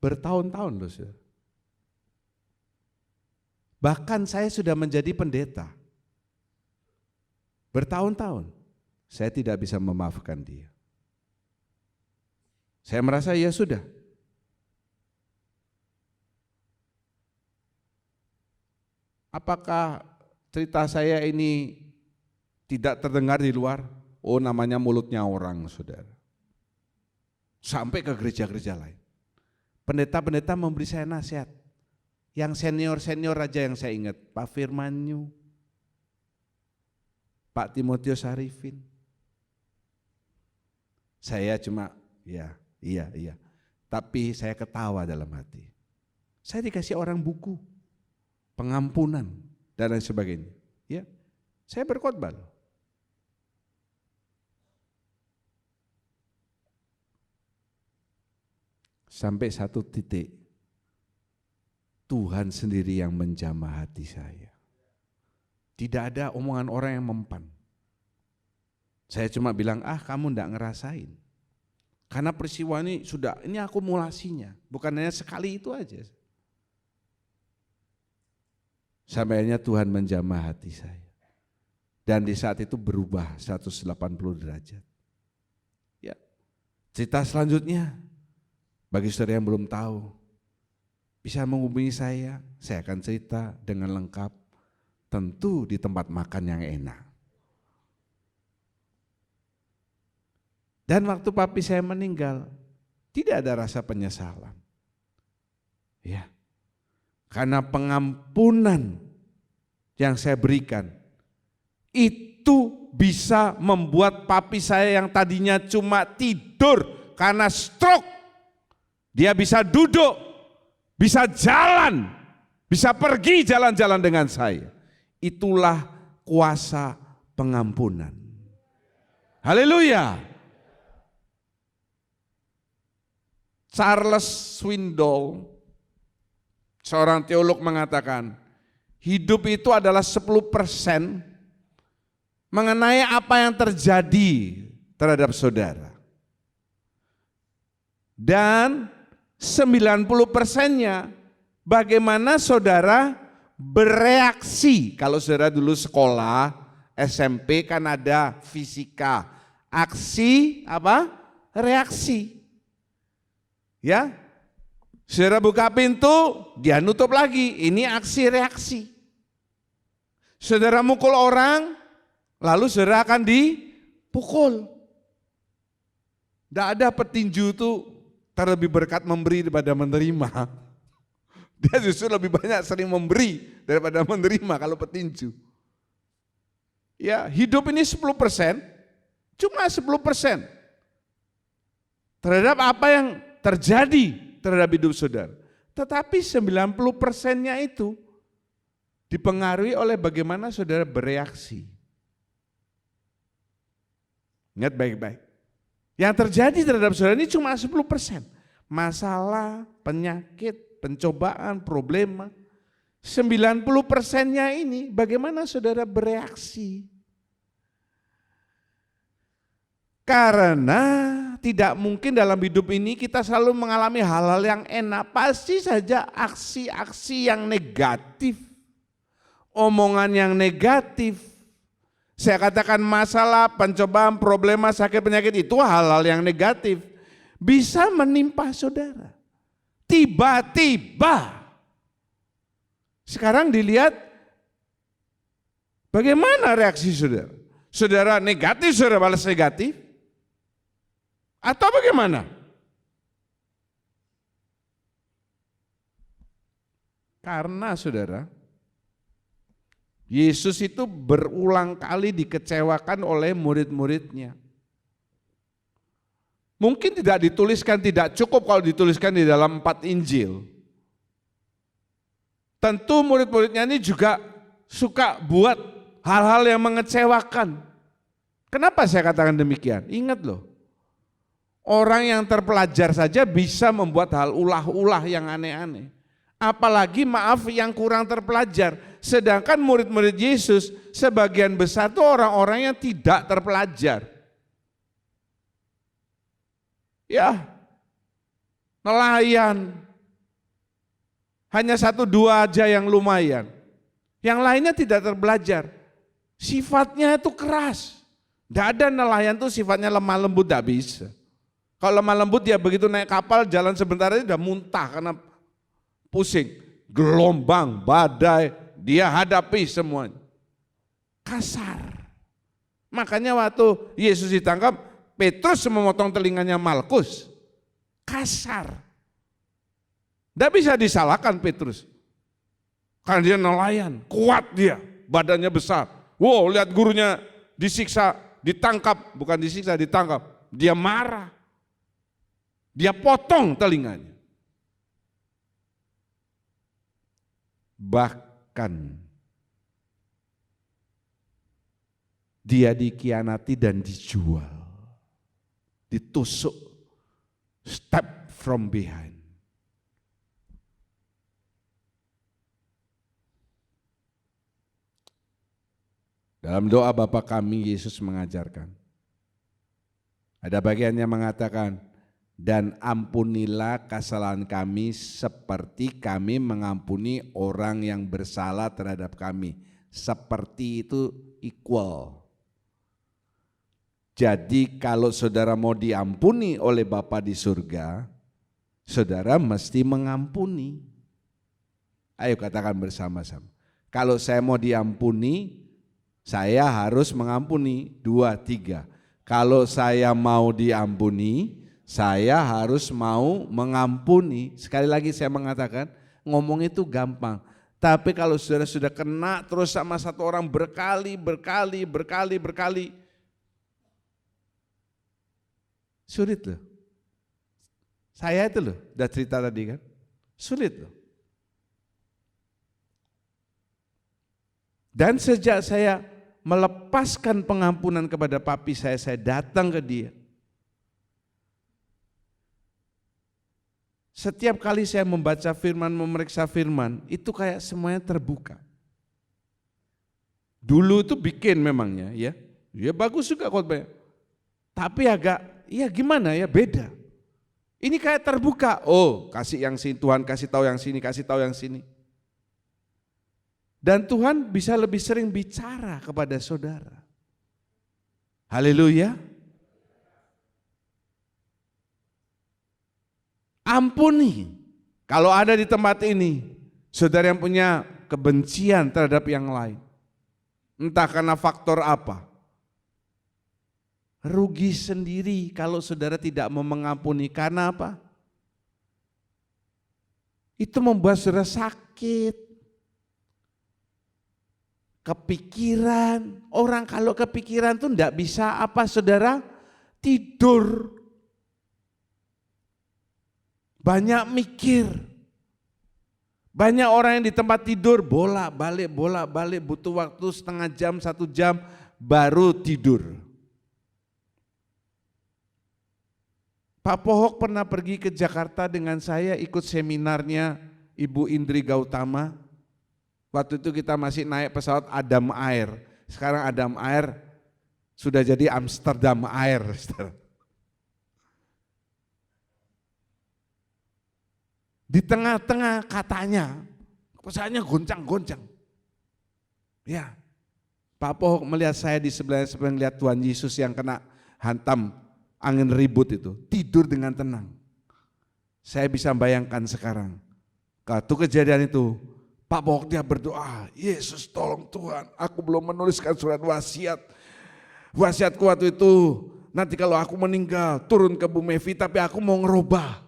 Bertahun-tahun loh saudara. Bahkan saya sudah menjadi pendeta. Bertahun-tahun saya tidak bisa memaafkan dia. Saya merasa ya sudah. Apakah cerita saya ini tidak terdengar di luar? Oh, namanya mulutnya orang, saudara. Sampai ke gereja-gereja lain. Pendeta-pendeta memberi saya nasihat. Yang senior-senior aja yang saya ingat, Pak Firmanyu, Pak Timotius Arifin. Saya cuma, iya. Tapi saya ketawa dalam hati. Saya dikasih orang buku pengampunan dan lain sebagainya. Ya, saya berkhotbah loh. Sampai satu titik, Tuhan sendiri yang menjamah hati saya. Tidak ada omongan orang yang mempan. Saya cuma bilang, kamu enggak ngerasain. Karena peristiwa ini akumulasinya, bukan hanya sekali itu aja. Sampai akhirnya Tuhan menjamah hati saya. Dan di saat itu berubah 180 derajat. Ya. Cerita selanjutnya, bagi saudara yang belum tahu, bisa menghubungi saya akan cerita dengan lengkap, tentu di tempat makan yang enak. Dan waktu papi saya meninggal, tidak ada rasa penyesalan. Ya, karena pengampunan yang saya berikan, itu bisa membuat papi saya yang tadinya cuma tidur karena stroke, dia bisa duduk, bisa jalan, bisa pergi jalan-jalan dengan saya. Itulah kuasa pengampunan. Haleluya. Charles Swindoll, seorang teolog, mengatakan, hidup itu adalah 10% mengenai apa yang terjadi terhadap saudara. Dan 90%-nya bagaimana saudara bereaksi. Kalau saudara dulu sekolah SMP kan ada fisika, aksi apa? Reaksi. Ya, saudara buka pintu, dia nutup lagi. Ini aksi reaksi. Saudara mukul orang, lalu saudara akan dipukul. Tidak ada petinju itu terlebih berkat memberi daripada menerima. Dia justru lebih banyak sering memberi daripada menerima kalau petinju. Ya, hidup ini 10%, cuma 10% terhadap apa yang terjadi terhadap hidup saudara. Tetapi 90%-nya itu dipengaruhi oleh bagaimana saudara bereaksi. Ingat baik-baik. Yang terjadi terhadap saudara ini cuma 10%. Masalah, penyakit, pencobaan, problema. 90%-nya ini bagaimana saudara bereaksi. Karena tidak mungkin dalam hidup ini kita selalu mengalami hal-hal yang enak. Pasti saja aksi-aksi yang negatif, omongan yang negatif. Saya katakan masalah, pencobaan, problema, sakit, penyakit itu hal-hal yang negatif. Bisa menimpa saudara. Tiba-tiba. Sekarang dilihat bagaimana reaksi saudara. Saudara negatif, saudara balas negatif. Atau bagaimana? Karena saudara, Yesus itu berulang kali dikecewakan oleh murid-muridnya. Mungkin tidak dituliskan, tidak cukup kalau dituliskan di dalam 4 Injil. Tentu murid-muridnya ini juga suka buat hal-hal yang mengecewakan. Kenapa saya katakan demikian? Ingat loh, orang yang terpelajar saja bisa membuat hal ulah-ulah yang aneh-aneh. Apalagi maaf yang kurang terpelajar. Sedangkan murid-murid Yesus sebagian besar itu orang-orang yang tidak terpelajar. Ya, nelayan. Hanya 1-2 aja yang lumayan. Yang lainnya tidak terpelajar. Sifatnya itu keras. Tidak ada nelayan tuh sifatnya lemah lembut, tidak bisa. Kalau lemah lembut dia begitu naik kapal jalan sebentar aja udah muntah karena pusing. Gelombang, badai, dia hadapi semuanya. Kasar. Makanya waktu Yesus ditangkap, Petrus memotong telinganya Malkus. Kasar. Tidak bisa disalahkan Petrus. Karena dia nelayan, kuat dia, badannya besar. Wow, lihat gurunya disiksa, ditangkap, bukan disiksa, ditangkap. Dia marah. Dia potong telinganya. Bahkan Dia dikhianati dan dijual, ditusuk, step from behind. Dalam doa Bapa kami, Yesus mengajarkan. Ada bagiannya mengatakan, dan ampunilah kesalahan kami seperti kami mengampuni orang yang bersalah terhadap kami. Seperti itu equal. Jadi kalau saudara mau diampuni oleh Bapa di surga, saudara mesti mengampuni. Ayo katakan bersama-sama. Kalau saya mau diampuni, saya harus mengampuni. 2, 3. Kalau saya mau diampuni, saya harus mau mengampuni. Sekali lagi saya mengatakan, ngomong itu gampang. Tapi kalau saudara sudah kena terus sama satu orang berkali, sulit loh. Saya itu loh, udah cerita tadi kan, sulit loh. Dan sejak saya melepaskan pengampunan kepada papi saya datang ke dia. Setiap kali saya membaca firman, memeriksa firman, itu kayak semuanya terbuka. Dulu itu bikin memangnya ya bagus juga khotbahnya. Tapi agak, ya gimana ya, beda. Ini kayak terbuka, oh kasih yang sini, Tuhan kasih tahu yang sini, kasih tahu yang sini. Dan Tuhan bisa lebih sering bicara kepada saudara. Haleluya. Ampuni. Kalau ada di tempat ini, saudara yang punya kebencian terhadap yang lain. Entah karena faktor apa. Rugi sendiri kalau saudara tidak mau mengampuni. Karena apa? Itu membuat saudara sakit. Kepikiran. Orang kalau kepikiran tuh enggak bisa apa saudara? Tidur. Banyak mikir. Banyak orang yang di tempat tidur bolak-balik butuh waktu setengah jam, 1 jam baru tidur. Pak Pohok pernah pergi ke Jakarta dengan saya ikut seminarnya Ibu Indri Gautama. Waktu itu kita masih naik pesawat Adam Air. Sekarang Adam Air sudah jadi Amsterdam Air. Di tengah-tengah katanya, pesawatnya goncang-goncang. Ya, Pak Pohok melihat saya di sebelahnya seperti melihat Tuhan Yesus yang kena hantam angin ribut itu, tidur dengan tenang. Saya bisa bayangkan sekarang, waktu kejadian itu, Pak Pohok dia berdoa, Yesus tolong Tuhan, aku belum menuliskan surat wasiat. Wasiatku waktu itu, nanti kalau aku meninggal turun ke Bu Mevi, tapi aku mau ngerubah.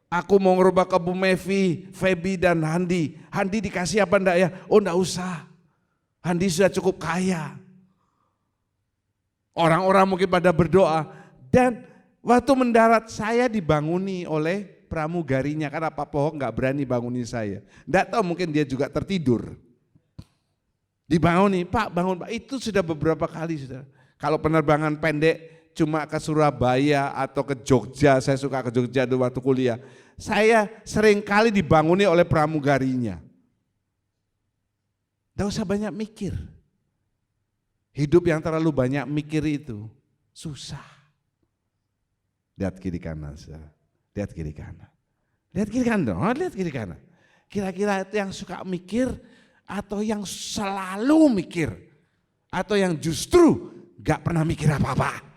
Aku mau ngerubah ke Bu Mevi, Feby dan Handi. Handi dikasih apa enggak ya? Oh enggak usah. Handi sudah cukup kaya. Orang-orang mungkin pada berdoa. Dan waktu mendarat saya dibanguni oleh pramugarinya. Karena Pak Pohok enggak berani bangunin saya. Enggak tahu mungkin dia juga tertidur. Dibanguni, Pak bangun Pak. Itu sudah beberapa kali sudah. Kalau penerbangan pendek cuma ke Surabaya atau ke Jogja, saya suka ke Jogja dulu waktu kuliah. Saya sering kali dibanguni oleh pramugarinya. Tidak usah banyak mikir. Hidup yang terlalu banyak mikir itu susah. Lihat kiri kanan, saudara. Lihat kiri kanan. Lihat kiri kanan dong, lihat kiri kanan. Kira-kira itu yang suka mikir atau yang selalu mikir atau yang justru gak pernah mikir apa-apa.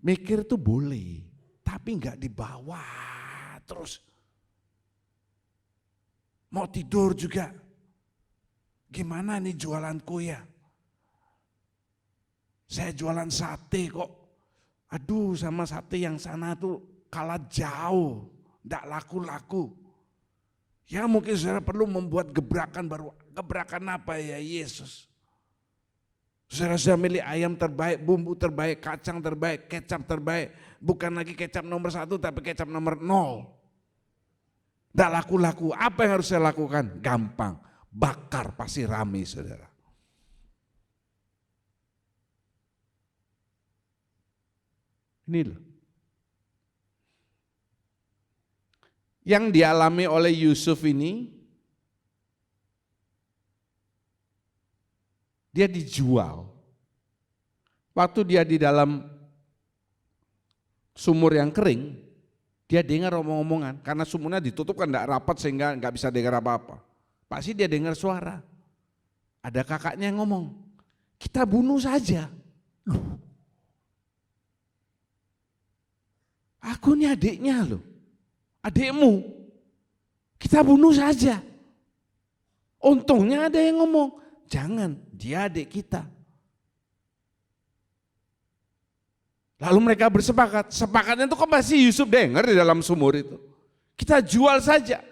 Mikir tuh boleh, tapi enggak dibawa terus. Mau tidur juga, gimana nih jualanku ya? Saya jualan sate kok, aduh sama sate yang sana tuh kalah jauh, enggak laku-laku. Ya mungkin saudara perlu membuat gebrakan baru, gebrakan apa ya Yesus? Saudara sudah milih ayam terbaik, bumbu terbaik, kacang terbaik, kecap terbaik. Bukan lagi kecap nomor 1 tapi kecap nomor 0. Tidak laku-laku, apa yang harus saya lakukan? Gampang, bakar pasti rame saudara. Ini loh. Yang dialami oleh Yusuf ini, dia dijual. Waktu dia di dalam sumur yang kering, dia dengar omong-omongan. Karena sumurnya ditutup kan enggak rapat sehingga enggak bisa dengar apa-apa. Pasti dia dengar suara. Ada kakaknya yang ngomong, kita bunuh saja. Loh. Aku ini adiknya loh, adikmu. Kita bunuh saja. Untungnya ada yang ngomong, jangan, dia adik kita. Lalu mereka bersepakat, sepakatnya itu kan pasti Yusuf dengar di dalam sumur itu. Kita jual saja.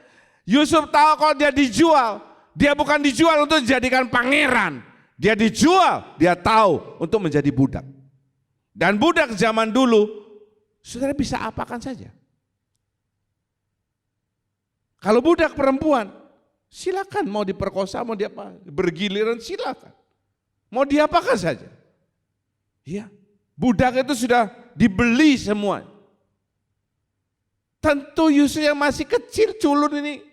Yusuf tahu kalau dia dijual, dia bukan dijual untuk dijadikan pangeran. Dia dijual, dia tahu untuk menjadi budak. Dan budak zaman dulu, saudara bisa apakan saja. Kalau budak perempuan, silakan mau diperkosa, mau diapa, bergiliran silakan. Mau diapakan saja. Iya. Budak itu sudah dibeli semua. Tentu Yusuf yang masih kecil culun ini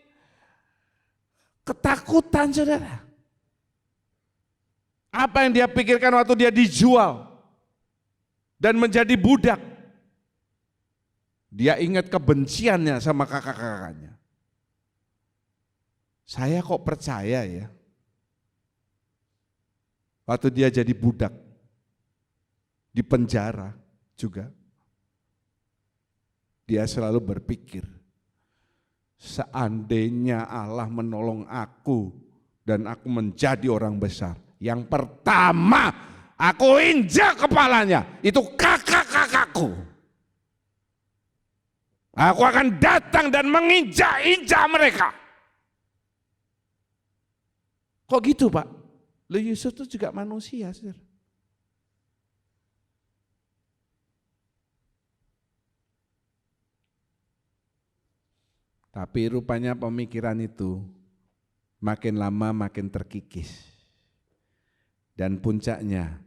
ketakutan saudara. Apa yang dia pikirkan waktu dia dijual dan menjadi budak? Dia ingat kebenciannya sama kakak-kakaknya. Saya kok percaya ya, waktu dia jadi budak, di penjara juga, dia selalu berpikir, seandainya Allah menolong aku dan aku menjadi orang besar, yang pertama aku injak kepalanya, itu kakak-kakakku. Aku akan datang dan menginjak-injak mereka. Kok gitu Pak? Yusuf itu juga manusia, saudara. Tapi rupanya pemikiran itu makin lama makin terkikis. Dan puncaknya,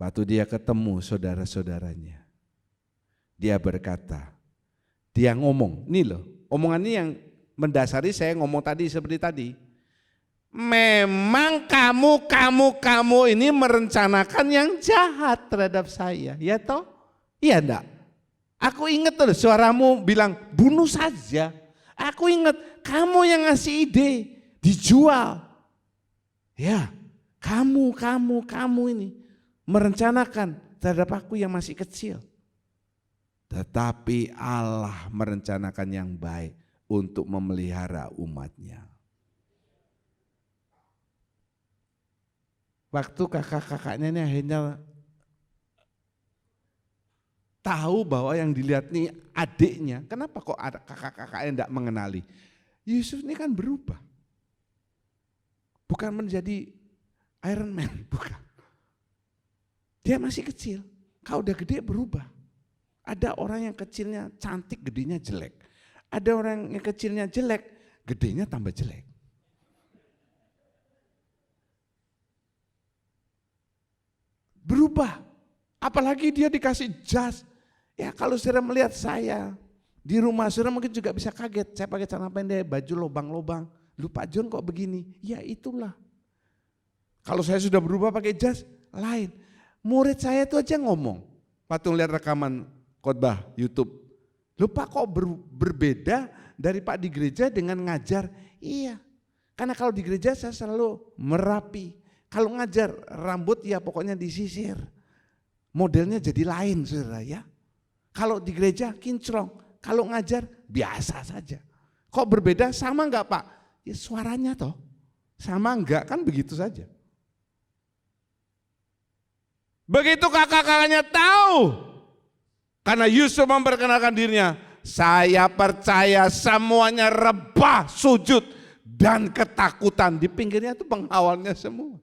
waktu dia ketemu saudara-saudaranya, dia berkata, dia ngomong, nih loh, omongan ini yang mendasari saya ngomong tadi seperti tadi. Memang kamu ini merencanakan yang jahat terhadap saya, ya toh? Iya enggak? Aku ingat tuh suaramu bilang bunuh saja. Aku ingat kamu yang ngasih ide, dijual. Ya, kamu ini merencanakan terhadap aku yang masih kecil. Tetapi Allah merencanakan yang baik untuk memelihara umatnya. Waktu kakak-kakaknya ini akhirnya tahu bahwa yang dilihat nih adiknya, kenapa kok ada kakak-kakaknya tidak mengenali? Yusuf ini kan berubah. Bukan menjadi Iron Man, bukan. Dia masih kecil, kalau udah gede berubah. Ada orang yang kecilnya cantik, gedenya jelek. Ada orang yang kecilnya jelek, gedenya tambah jelek. Berubah, apalagi dia dikasih jas. Ya kalau saudara melihat saya di rumah, saudara mungkin juga bisa kaget. Saya pakai celana pendek, baju lobang-lobang. Lu Pak John kok begini? Ya itulah. Kalau saya sudah berubah pakai jas, lain. Murid saya itu aja ngomong, waktu lihat rekaman khotbah YouTube. Lu Pak kok berbeda dari Pak di gereja dengan ngajar? Iya, karena kalau di gereja saya selalu merapi. Kalau ngajar rambut ya pokoknya disisir. Modelnya jadi lain saudara ya. Kalau di gereja kinclong, kalau ngajar biasa saja. Kok berbeda? Sama enggak Pak? Ya suaranya toh. Sama enggak kan begitu saja. Begitu kakak-kakaknya tahu. Karena Yusuf memperkenalkan dirinya. Saya percaya semuanya rebah, sujud dan ketakutan. Di pinggirnya itu pengawalnya semua.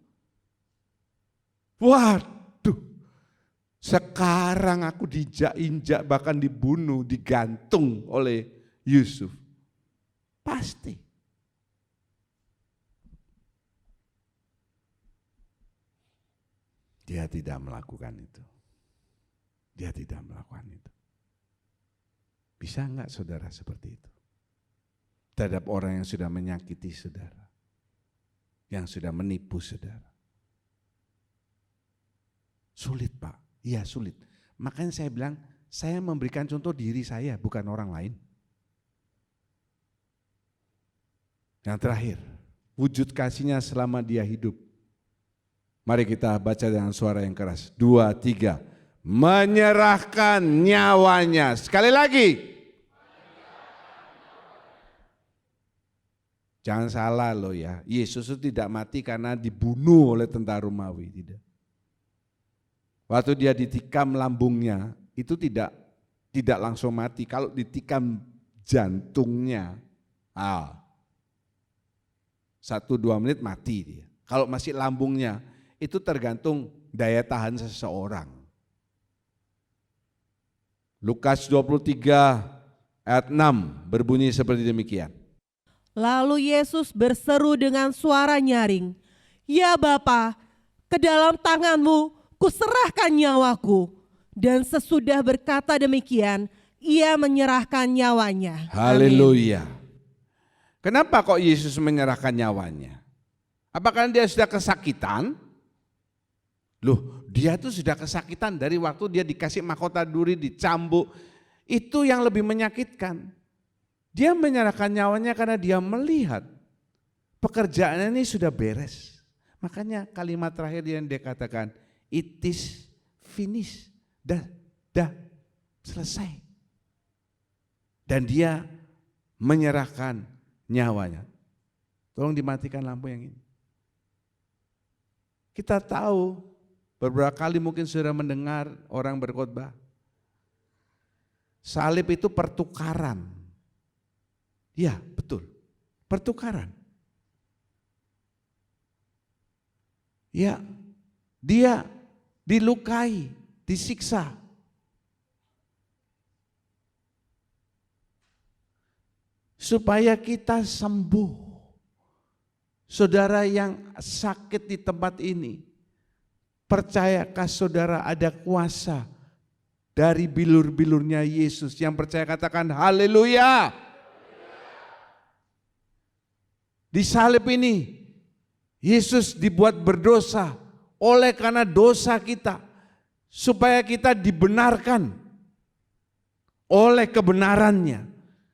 Waduh, sekarang aku dijak-injak bahkan dibunuh, digantung oleh Yusuf. Pasti. Dia tidak melakukan itu. Dia tidak melakukan itu. Bisa enggak saudara seperti itu? Terhadap orang yang sudah menyakiti saudara, yang sudah menipu saudara. Sulit Pak, iya sulit. Makanya saya bilang, saya memberikan contoh diri saya, bukan orang lain. Yang terakhir, wujud kasihnya selama dia hidup. Mari kita baca dengan suara yang keras. 2, 3. Menyerahkan nyawanya. Sekali lagi. Jangan salah loh ya. Yesus itu tidak mati karena dibunuh oleh tentara Romawi. Tidak. Waktu dia ditikam lambungnya, itu tidak langsung mati. Kalau ditikam jantungnya, 1-2 menit mati dia. Kalau masih lambungnya, itu tergantung daya tahan seseorang. Lukas 23 ayat 6 berbunyi seperti demikian. Lalu Yesus berseru dengan suara nyaring, "Ya Bapa, ke dalam tangan-Mu kuserahkan nyawaku." Dan sesudah berkata demikian, ia menyerahkan nyawanya. Haleluya. Kenapa kok Yesus menyerahkan nyawanya? Apakah dia sudah kesakitan? Loh, dia tuh sudah kesakitan dari waktu dia dikasih mahkota duri, dicambuk. Itu yang lebih menyakitkan. Dia menyerahkan nyawanya karena dia melihat pekerjaannya ini sudah beres. Makanya kalimat terakhir yang dia katakan, it is finished. Dah selesai. Dan dia menyerahkan nyawanya. Tolong dimatikan lampu yang ini. Kita tahu beberapa kali mungkin sudah mendengar orang berkhotbah. Salib itu pertukaran. Ya, betul. Pertukaran. Ya, dia dilukai, disiksa. Supaya kita sembuh. Saudara yang sakit di tempat ini, percayakah saudara ada kuasa dari bilur-bilurnya Yesus? Yang percaya katakan haleluya. Di salib ini Yesus dibuat berdosa oleh karena dosa kita, supaya kita dibenarkan oleh kebenarannya.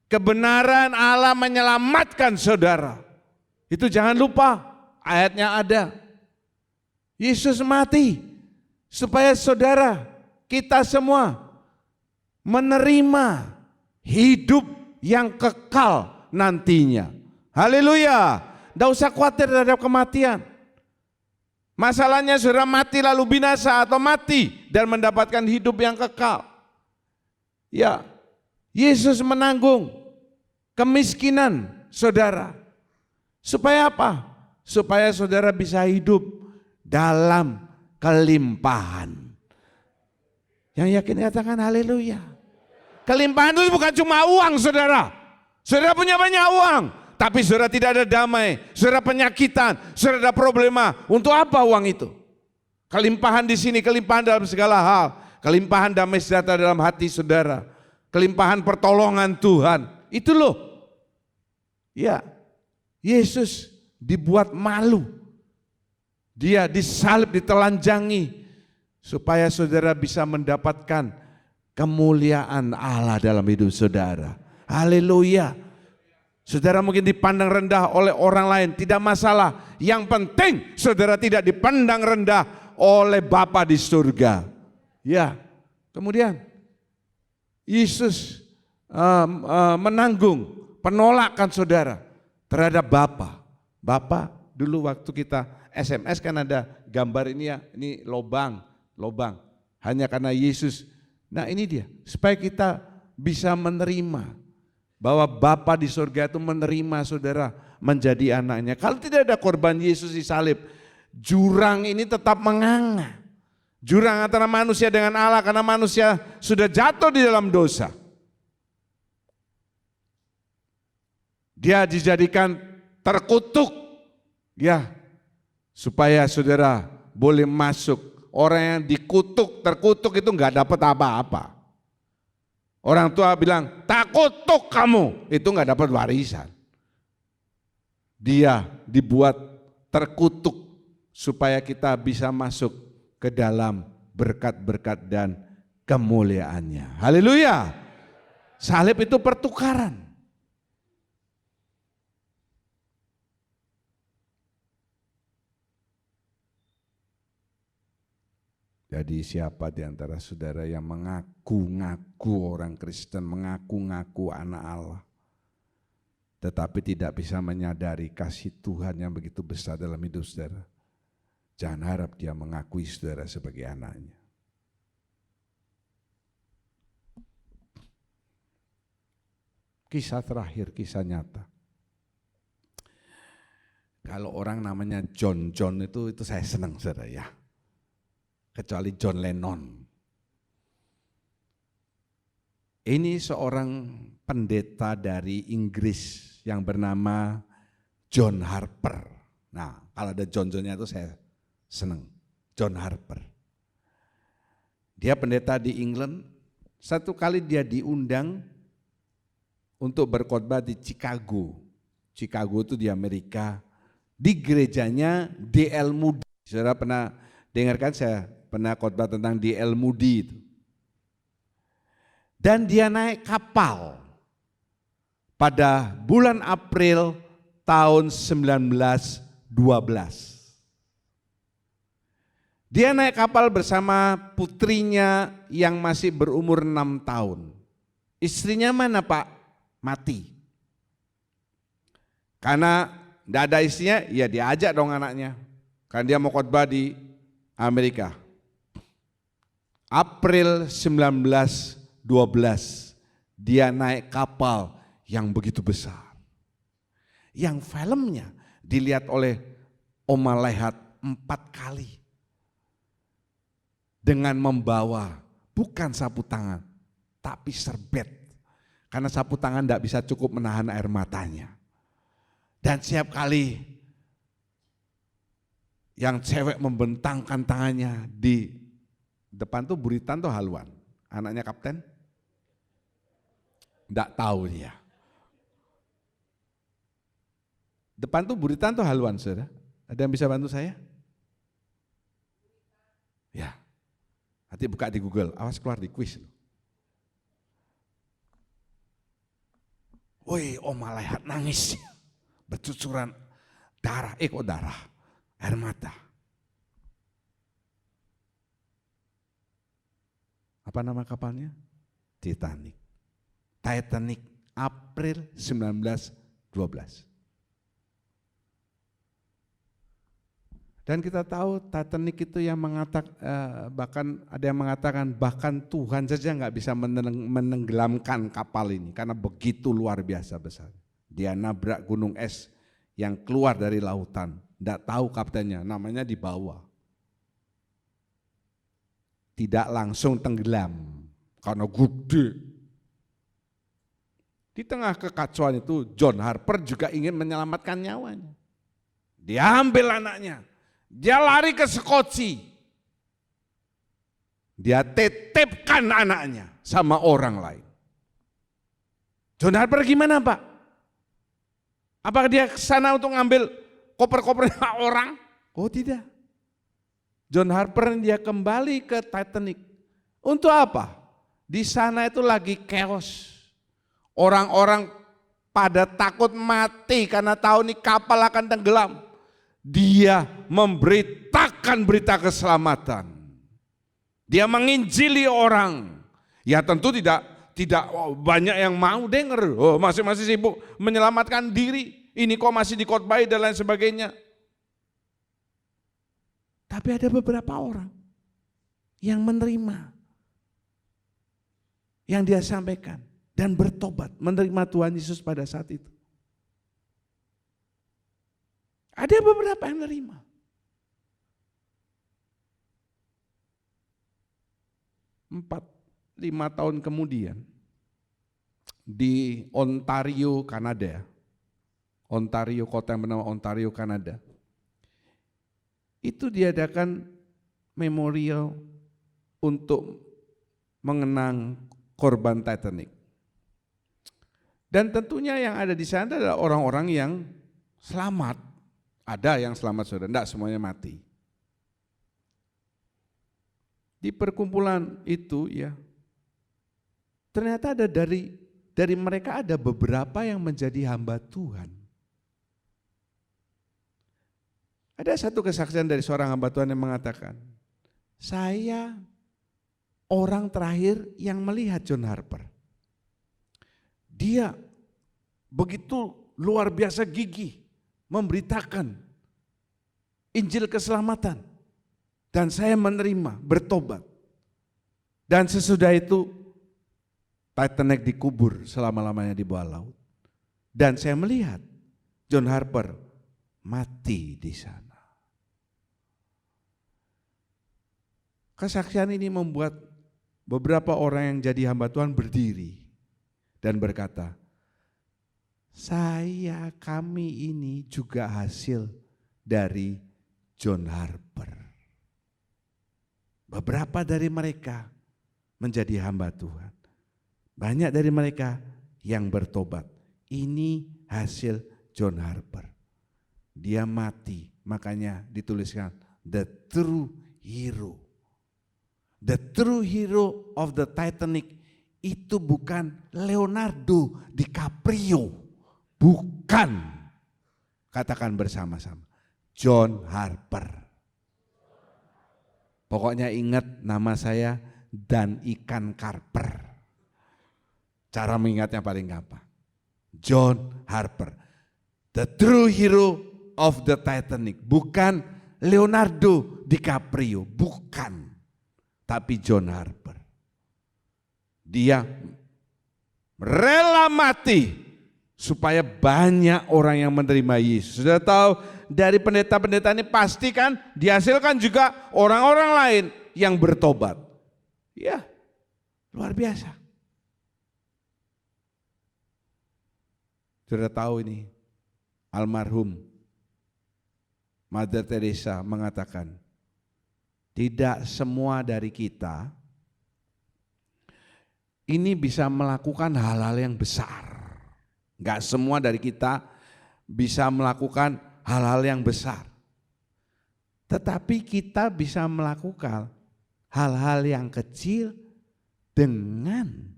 Kebenaran Allah menyelamatkan saudara. Itu jangan lupa, ayatnya ada. Yesus mati supaya saudara, kita semua menerima hidup yang kekal nantinya. Haleluya. Tidak usah khawatir terhadap kematian. Masalahnya saudara mati lalu binasa atau mati dan mendapatkan hidup yang kekal. Ya, Yesus menanggung kemiskinan saudara. Supaya apa? Supaya saudara bisa hidup dalam kelimpahan. Yang yakin katakan haleluya. Kelimpahan itu bukan cuma uang saudara. Saudara punya banyak uang, tapi saudara tidak ada damai, saudara penyakitan, saudara ada problema. Untuk apa uang itu? Kelimpahan di sini, kelimpahan dalam segala hal. Kelimpahan damai sejahtera dalam hati saudara. Kelimpahan pertolongan Tuhan. Itu loh. Ya. Yesus dibuat malu. Dia disalib, ditelanjangi supaya saudara bisa mendapatkan kemuliaan Allah dalam hidup saudara. Haleluya. Saudara mungkin dipandang rendah oleh orang lain, tidak masalah. Yang penting saudara tidak dipandang rendah oleh Bapa di surga. Ya. Kemudian Yesus menanggung penolakan saudara terhadap Bapa. Bapa dulu waktu kita SMS kan ada gambar ini ya, ini lobang. Hanya karena Yesus. Nah ini dia, supaya kita bisa menerima bahwa Bapa di surga itu menerima saudara menjadi anaknya. Kalau tidak ada korban Yesus di salib, jurang ini tetap menganga. Jurang antara manusia dengan Allah karena manusia sudah jatuh di dalam dosa. Dia dijadikan terkutuk, ya, supaya saudara boleh masuk orang yang dikutuk, terkutuk itu nggak dapat apa-apa. Orang tua bilang, tak kutuk kamu, itu nggak dapat warisan. Dia dibuat terkutuk supaya kita bisa masuk ke dalam berkat-berkat dan kemuliaannya. Haleluya. Salib itu pertukaran. Jadi siapa di antara saudara yang mengaku-ngaku orang Kristen, mengaku-ngaku anak Allah, tetapi tidak bisa menyadari kasih Tuhan yang begitu besar dalam hidup saudara, jangan harap dia mengakui saudara sebagai anaknya. Kisah terakhir, kisah nyata. Kalau orang namanya John itu saya senang saudara ya. Kecuali John Lennon. Ini seorang pendeta dari Inggris yang bernama John Harper. Nah, kalau ada John-nya itu saya senang. John Harper. Dia pendeta di England. Satu kali dia diundang untuk berkhotbah di Chicago. Chicago itu di Amerika. Di gerejanya D.L. Moody. Saudara pernah dengarkan saya pernah khotbah tentang D.L. Moody itu. Dan dia naik kapal pada bulan April tahun 1912. Dia naik kapal bersama putrinya yang masih berumur 6 tahun. Istrinya mana Pak? Mati. Karena tidak ada istrinya, ya diajak dong anaknya. Karena dia mau khotbah di Amerika. April 1912 dia naik kapal yang begitu besar. Yang filmnya dilihat oleh Oma Lehat 4 kali. Dengan membawa bukan sapu tangan, tapi serbet. Karena sapu tangan tidak bisa cukup menahan air matanya. Dan setiap kali yang cewek membentangkan tangannya di depan tuh Buritan tuh Haluan, anaknya kapten. Enggak tahu dia. Depan tuh Buritan tuh Haluan, saudara. Ada yang bisa bantu saya? Ya. Nanti buka di Google, awas keluar di kuis. Woi, Oma Lehat nangis. Bercucuran darah, kok darah? Air mata. Apa nama kapalnya? Titanic. Titanic, April 1912. Dan kita tahu Titanic itu yang mengatakan, bahkan ada yang mengatakan bahkan Tuhan saja nggak bisa menenggelamkan kapal ini karena begitu luar biasa besar. Dia nabrak gunung es yang keluar dari lautan. Nggak tahu kaptennya, namanya di bawah. Tidak langsung tenggelam karena gede. Di tengah kekacauan itu John Harper juga ingin menyelamatkan nyawanya. Dia ambil anaknya, dia lari ke Skocia. Dia titipkan anaknya sama orang lain. John Harper gimana Pak? Apakah dia ke sana untuk ngambil koper-kopernya orang? Oh tidak. John Harper dia kembali ke Titanic. Untuk apa? Di sana itu lagi chaos. Orang-orang pada takut mati karena tahu nih kapal akan tenggelam. Dia memberitakan berita keselamatan. Dia menginjili orang. Ya tentu tidak banyak yang mau dengar. Oh, masing-masing sibuk menyelamatkan diri. Ini kok masih dikhotbahi dan lain sebagainya. Tapi ada beberapa orang yang menerima yang dia sampaikan dan bertobat, menerima Tuhan Yesus pada saat itu. Ada beberapa yang menerima. Empat, 5 tahun kemudian di Ontario, Kanada, kota yang bernama Ontario, Kanada, itu diadakan memorial untuk mengenang korban Titanic. Dan tentunya yang ada di sana adalah orang-orang yang selamat. Ada yang selamat saudara, enggak semuanya mati. Di perkumpulan itu ya, ternyata ada dari mereka ada beberapa yang menjadi hamba Tuhan. Ada satu kesaksian dari seorang hamba Tuhan yang mengatakan, saya orang terakhir yang melihat John Harper. Dia begitu luar biasa gigih memberitakan Injil keselamatan. Dan saya menerima, bertobat. Dan sesudah itu Titanic dikubur selama-lamanya di bawah laut. Dan saya melihat John Harper mati di sana. Kesaksian ini membuat beberapa orang yang jadi hamba Tuhan berdiri dan berkata, kami ini juga hasil dari John Harper. Beberapa dari mereka menjadi hamba Tuhan. Banyak dari mereka yang bertobat. Ini hasil John Harper. Dia mati, makanya dituliskan the true hero. The true hero of the Titanic itu bukan Leonardo DiCaprio, bukan. Katakan bersama-sama, John Harper. Pokoknya ingat nama saya dan ikan karper. Cara mengingatnya paling gampang. John Harper, the true hero of the Titanic, bukan Leonardo DiCaprio, bukan. Tapi John Harper. Dia rela mati supaya banyak orang yang menerima Yesus. Sudah tahu dari pendeta-pendeta ini pasti kan dihasilkan juga orang-orang lain yang bertobat. Ya, luar biasa. Sudah tahu ini almarhum Mother Teresa mengatakan, tidak semua dari kita ini bisa melakukan hal-hal yang besar. Enggak semua dari kita bisa melakukan hal-hal yang besar. Tetapi kita bisa melakukan hal-hal yang kecil dengan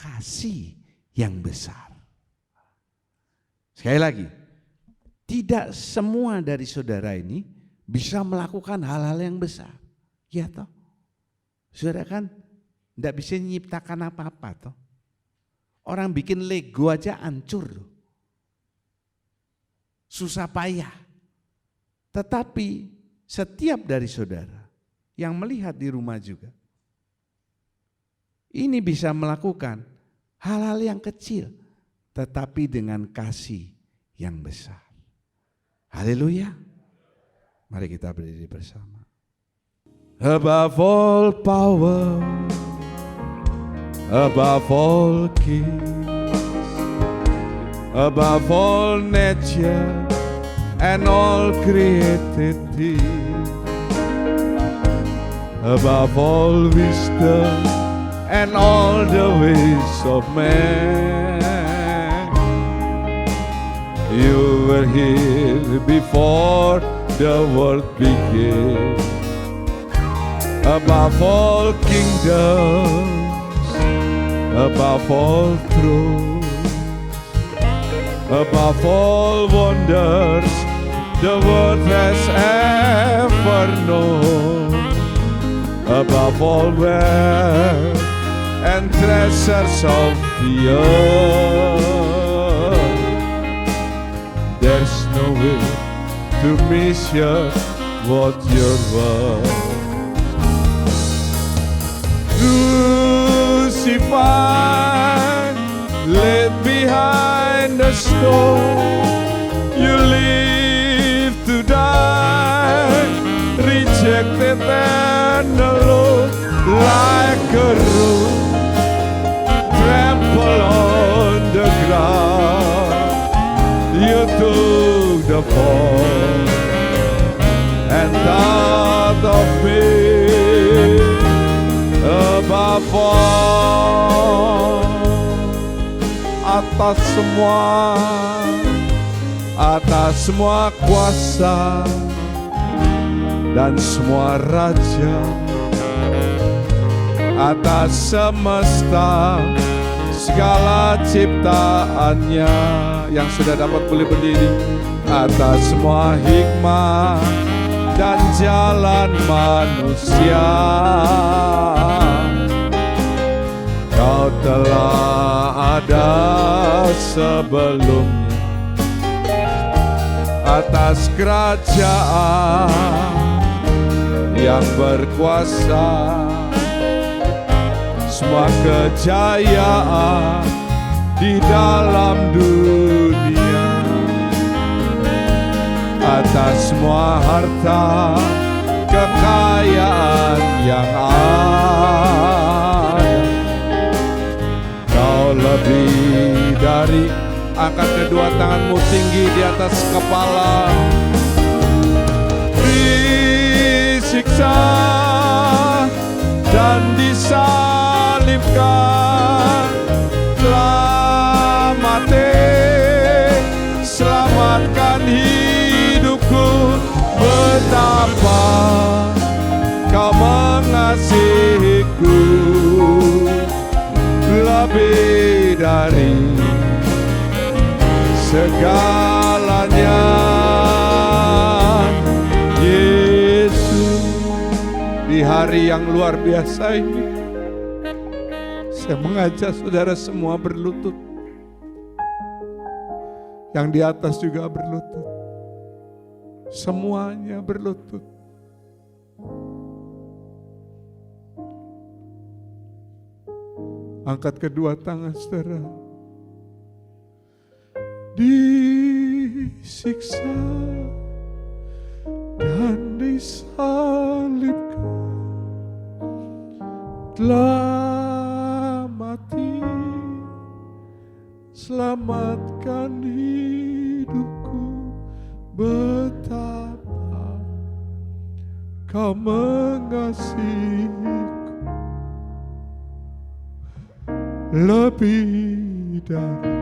kasih yang besar. Sekali lagi, tidak semua dari saudara ini bisa melakukan hal-hal yang besar. Ya toh? Saudara kan tidak bisa menciptakan apa-apa toh. Orang bikin Lego aja hancur loh. Susah payah. Tetapi setiap dari saudara yang melihat di rumah juga, ini bisa melakukan hal-hal yang kecil, tetapi dengan kasih yang besar. Haleluya. Mari kita berdiri bersama. Above all power, above all kings, above all nature and all created things, above all wisdom and all the ways of man. You were here before the world began. Above all kingdoms, above all thrones, above all wonders the world has ever known, above all wealth and treasures of the earth, there's no way to measure what you're worth. Crucified, laid behind the stone, you live to die, rejected and alone, like a rose trampled on the ground. You took the fall and thought of me telepon atas semua kuasa dan semua raja, atas semesta segala ciptaannya. Yang sudah dapat boleh berdiri. Atas semua hikmah dan jalan manusia, Kau telah ada sebelumnya. Atas kerajaan yang berkuasa, semua kejayaan di dalam dunia, atas semua harta kekayaan yang ada, Kau lebih dari. Angkat kedua tanganmu tinggi di atas kepala. Disiksa dan disalibkan, telah mati, selamatkan hidupku. Betapa Kau mengasihiku, lebih dari segalanya. Yesus, di hari yang luar biasa ini, saya mengajak saudara semua berlutut. Yang di atas juga berlutut. Semuanya berlutut. Angkat kedua tangan saudara. Disiksa dan disalibkan, telah mati, selamatkan hidupku. Betapa Kau mengasihiku, lebih dari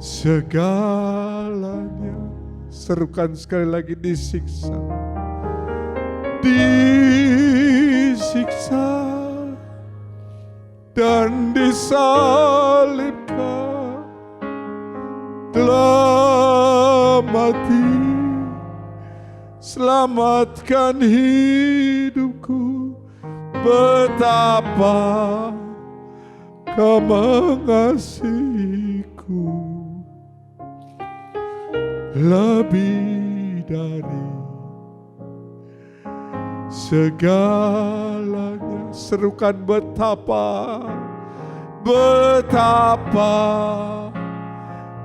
segalanya. Serukan sekali lagi. Disiksa, disiksa dan disalibkan, telah mati, selamatkan hidupku. Betapa Kau mengasihiku, lebih dari segalanya. Serukan betapa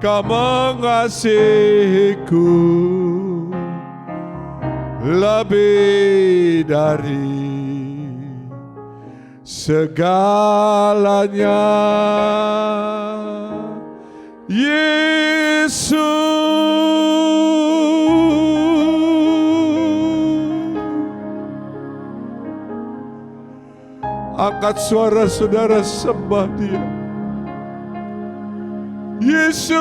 Kau mengasihiku, lebih dari segalanya. Yesus, angkat suara saudara, sembah Dia. Yesus,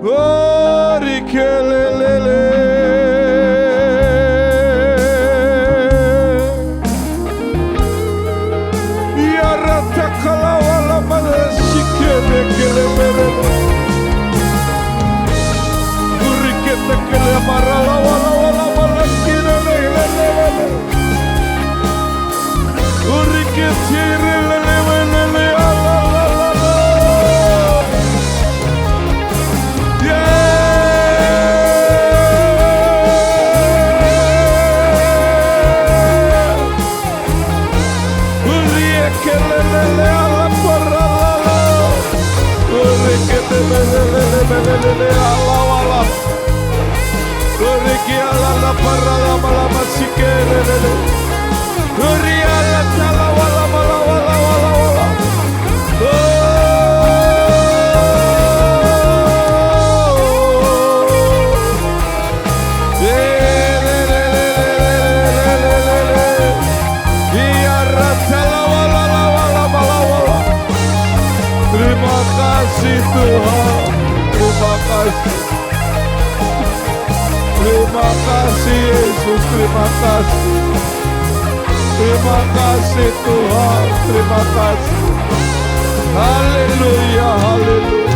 oh rikelelele, ya rata kalawala malasikele kelebere, urikete kelemara wala malasikele lelele, urikete lelele ala. Terima kasih Yesus, terima kasih. Terima kasih Tuhan, terima kasih. Haleluya, haleluya.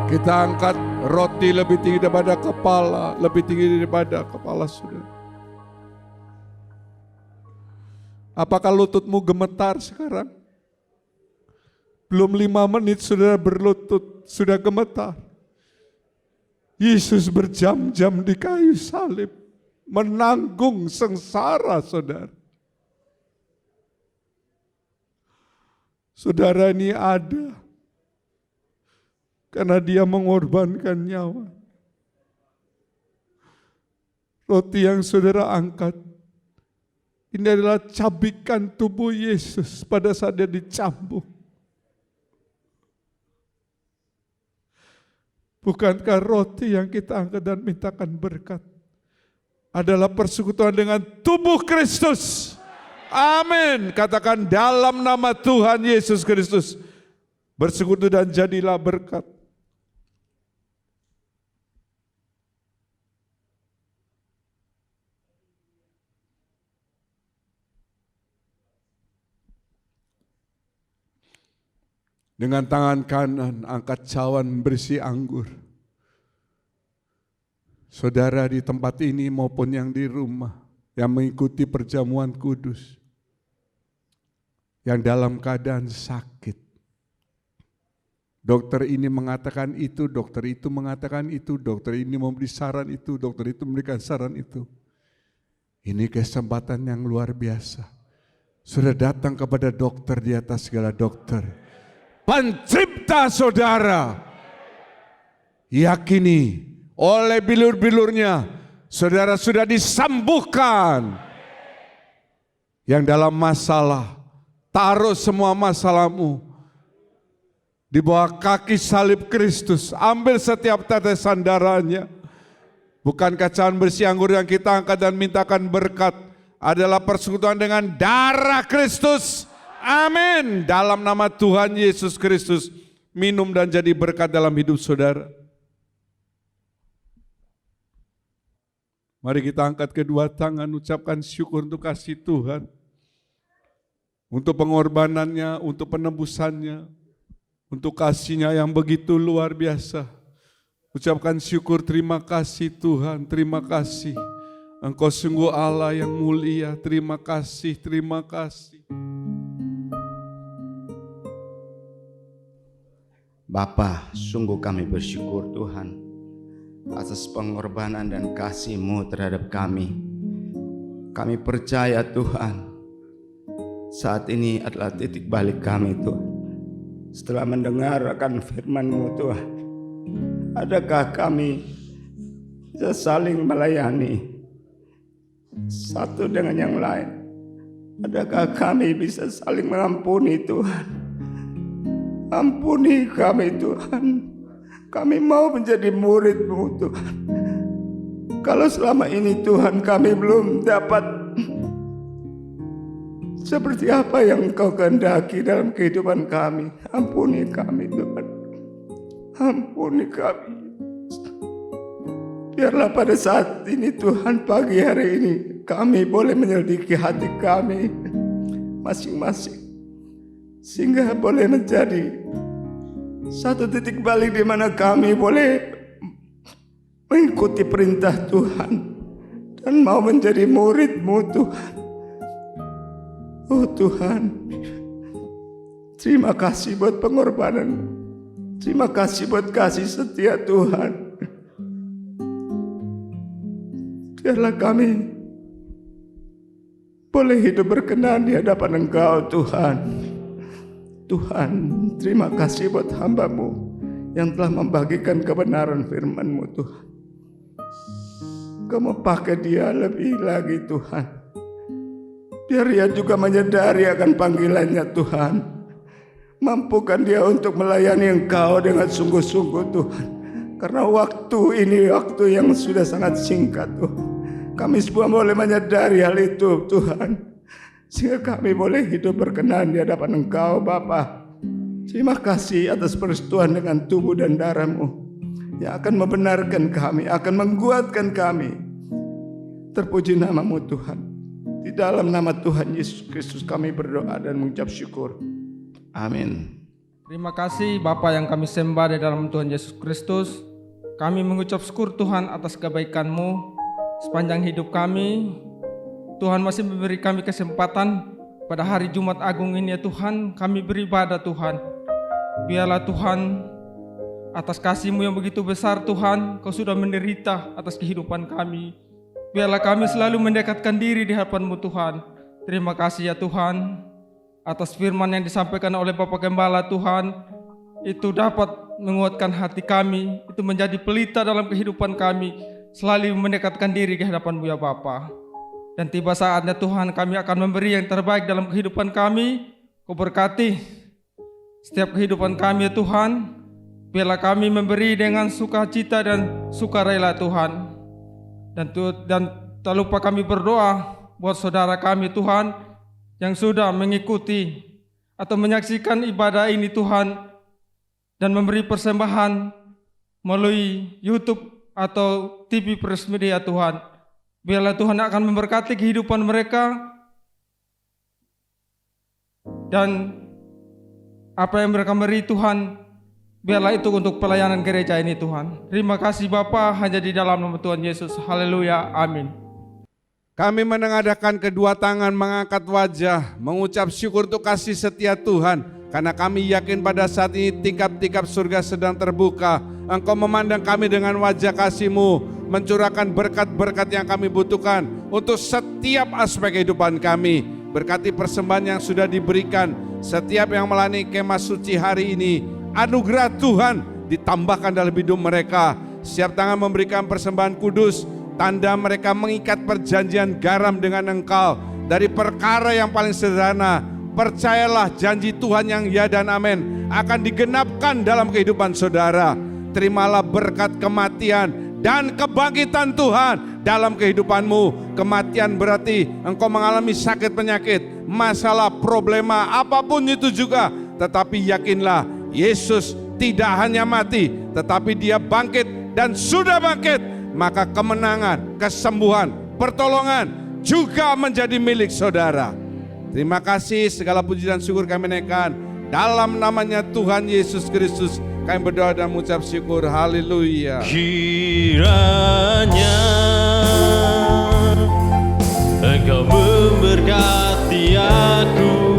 Kita angkat roti lebih tinggi daripada kepala, lebih tinggi daripada kepala saudara. Apakah lututmu gemetar sekarang? Belum 5 menit saudara berlutut, sudah gemetar. Yesus berjam-jam di kayu salib, menanggung sengsara saudara. Saudara ini ada karena dia mengorbankan nyawa. Roti yang saudara angkat, ini adalah cabikan tubuh Yesus pada saat dia dicambuk. Bukankah roti yang kita angkat dan mintakan berkat adalah persekutuan dengan tubuh Kristus? Amin. Katakan dalam nama Tuhan Yesus Kristus, bersekutu dan jadilah berkat. Dengan tangan kanan angkat cawan berisi anggur. Saudara di tempat ini maupun yang di rumah yang mengikuti perjamuan kudus, yang dalam keadaan sakit. Dokter ini mengatakan itu, dokter itu mengatakan itu, dokter ini memberi saran itu, dokter itu memberikan saran itu. Ini kesempatan yang luar biasa. Sudah datang kepada dokter di atas segala dokter. Pencipta saudara, yakini oleh bilur-bilurnya saudara sudah disembuhkan. Yang dalam masalah, taruh semua masalahmu di bawah kaki salib Kristus. Ambil setiap tetesan darahnya. Bukankah cawan bersih anggur yang kita angkat dan mintakan berkat adalah persekutuan dengan darah Kristus? Amin. Dalam nama Tuhan Yesus Kristus, minum dan jadi berkat dalam hidup saudara. Mari kita angkat kedua tangan, ucapkan syukur untuk kasih Tuhan, untuk pengorbanannya, untuk penebusannya, untuk kasihnya yang begitu luar biasa. Ucapkan syukur, terima kasih Tuhan, terima kasih. Engkau sungguh Allah yang mulia, terima kasih, terima kasih. Bapa, sungguh kami bersyukur Tuhan atas pengorbanan dan kasih-Mu terhadap kami. Kami percaya Tuhan, saat ini adalah titik balik kami Tuhan. Setelah mendengar akan firman-Mu Tuhan, adakah kami bisa saling melayani satu dengan yang lain? Adakah kami bisa saling mengampuni Tuhan? Ampuni kami Tuhan, kami mau menjadi murid-Mu Tuhan. Kalau selama ini Tuhan kami belum dapat seperti apa yang Engkau kehendaki dalam kehidupan kami, ampuni kami Tuhan, ampuni kami. Biarlah pada saat ini Tuhan, pagi hari ini kami boleh menyelidiki hati kami masing-masing, sehingga boleh menjadi satu titik balik di mana kami boleh mengikuti perintah Tuhan dan mau menjadi murid-Mu Tuhan. Oh Tuhan, terima kasih buat pengorbanan, terima kasih buat kasih setia Tuhan. Biarlah kami boleh hidup berkenan di hadapan Engkau Tuhan. Tuhan, terima kasih buat hamba-Mu yang telah membagikan kebenaran firman-Mu Tuhan. Kamu pakai dia lebih lagi Tuhan, biar dia juga menyadari akan panggilannya Tuhan. Mampukan dia untuk melayani Engkau dengan sungguh-sungguh Tuhan. Karena waktu ini waktu yang sudah sangat singkat Tuhan. Kami semua boleh menyadari hal itu Tuhan, sehingga kami boleh hidup berkenan di hadapan Engkau Bapa. Terima kasih atas persetujuan dengan tubuh dan darah-Mu yang akan membenarkan kami, akan menguatkan kami. Terpuji namamu Tuhan. Di dalam nama Tuhan Yesus Kristus kami berdoa dan mengucap syukur. Amin. Terima kasih Bapa yang kami sembah di dalam Tuhan Yesus Kristus. Kami mengucap syukur Tuhan atas kebaikan-Mu sepanjang hidup kami. Tuhan masih memberi kami kesempatan pada hari Jumat Agung ini ya Tuhan, kami beribadah Tuhan. Biarlah Tuhan, atas kasih-Mu yang begitu besar Tuhan, Kau sudah menderita atas kehidupan kami. Biarlah kami selalu mendekatkan diri di hadapan-Mu Tuhan. Terima kasih ya Tuhan, atas firman yang disampaikan oleh Bapak Gembala Tuhan, itu dapat menguatkan hati kami, itu menjadi pelita dalam kehidupan kami, selalu mendekatkan diri di hadapan-Mu ya Bapa. Dan tiba saatnya Tuhan, kami akan memberi yang terbaik dalam kehidupan kami. Kau berkati setiap kehidupan kami ya Tuhan. Biarlah kami memberi dengan sukacita dan sukarela Tuhan. Dan tak lupa kami berdoa buat saudara kami Tuhan, yang sudah mengikuti atau menyaksikan ibadah ini Tuhan, dan memberi persembahan melalui YouTube atau TV Press Media Tuhan. Biarlah Tuhan akan memberkati kehidupan mereka, dan apa yang mereka beri Tuhan, biarlah itu untuk pelayanan gereja ini Tuhan. Terima kasih Bapa, hanya di dalam nama Tuhan Yesus. Haleluya, amin. Kami menengadahkan kedua tangan, mengangkat wajah, mengucap syukur untuk kasih setia Tuhan. Karena kami yakin pada saat ini tingkap-tingkap surga sedang terbuka. Engkau memandang kami dengan wajah kasih-Mu, mencurahkan berkat-berkat yang kami butuhkan untuk setiap aspek kehidupan kami. Berkati persembahan yang sudah diberikan, setiap yang melayani kemah suci hari ini, anugerah Tuhan ditambahkan dalam hidup mereka. Siap tangan memberikan persembahan kudus, tanda mereka mengikat perjanjian garam dengan Engkau. Dari perkara yang paling sederhana, percayalah janji Tuhan yang ya dan amin akan digenapkan dalam kehidupan saudara. Terimalah berkat kematian dan kebangkitan Tuhan dalam kehidupanmu. Kematian berarti engkau mengalami sakit penyakit, masalah, problema, apapun itu juga. Tetapi yakinlah, Yesus tidak hanya mati, tetapi Dia bangkit dan sudah bangkit. Maka kemenangan, kesembuhan, pertolongan juga menjadi milik saudara. Terima kasih, segala puji dan syukur kami naikkan dalam namanya Tuhan Yesus Kristus. Kami berdoa dan mengucap syukur. Haleluya. Kiranya Engkau memberkati aku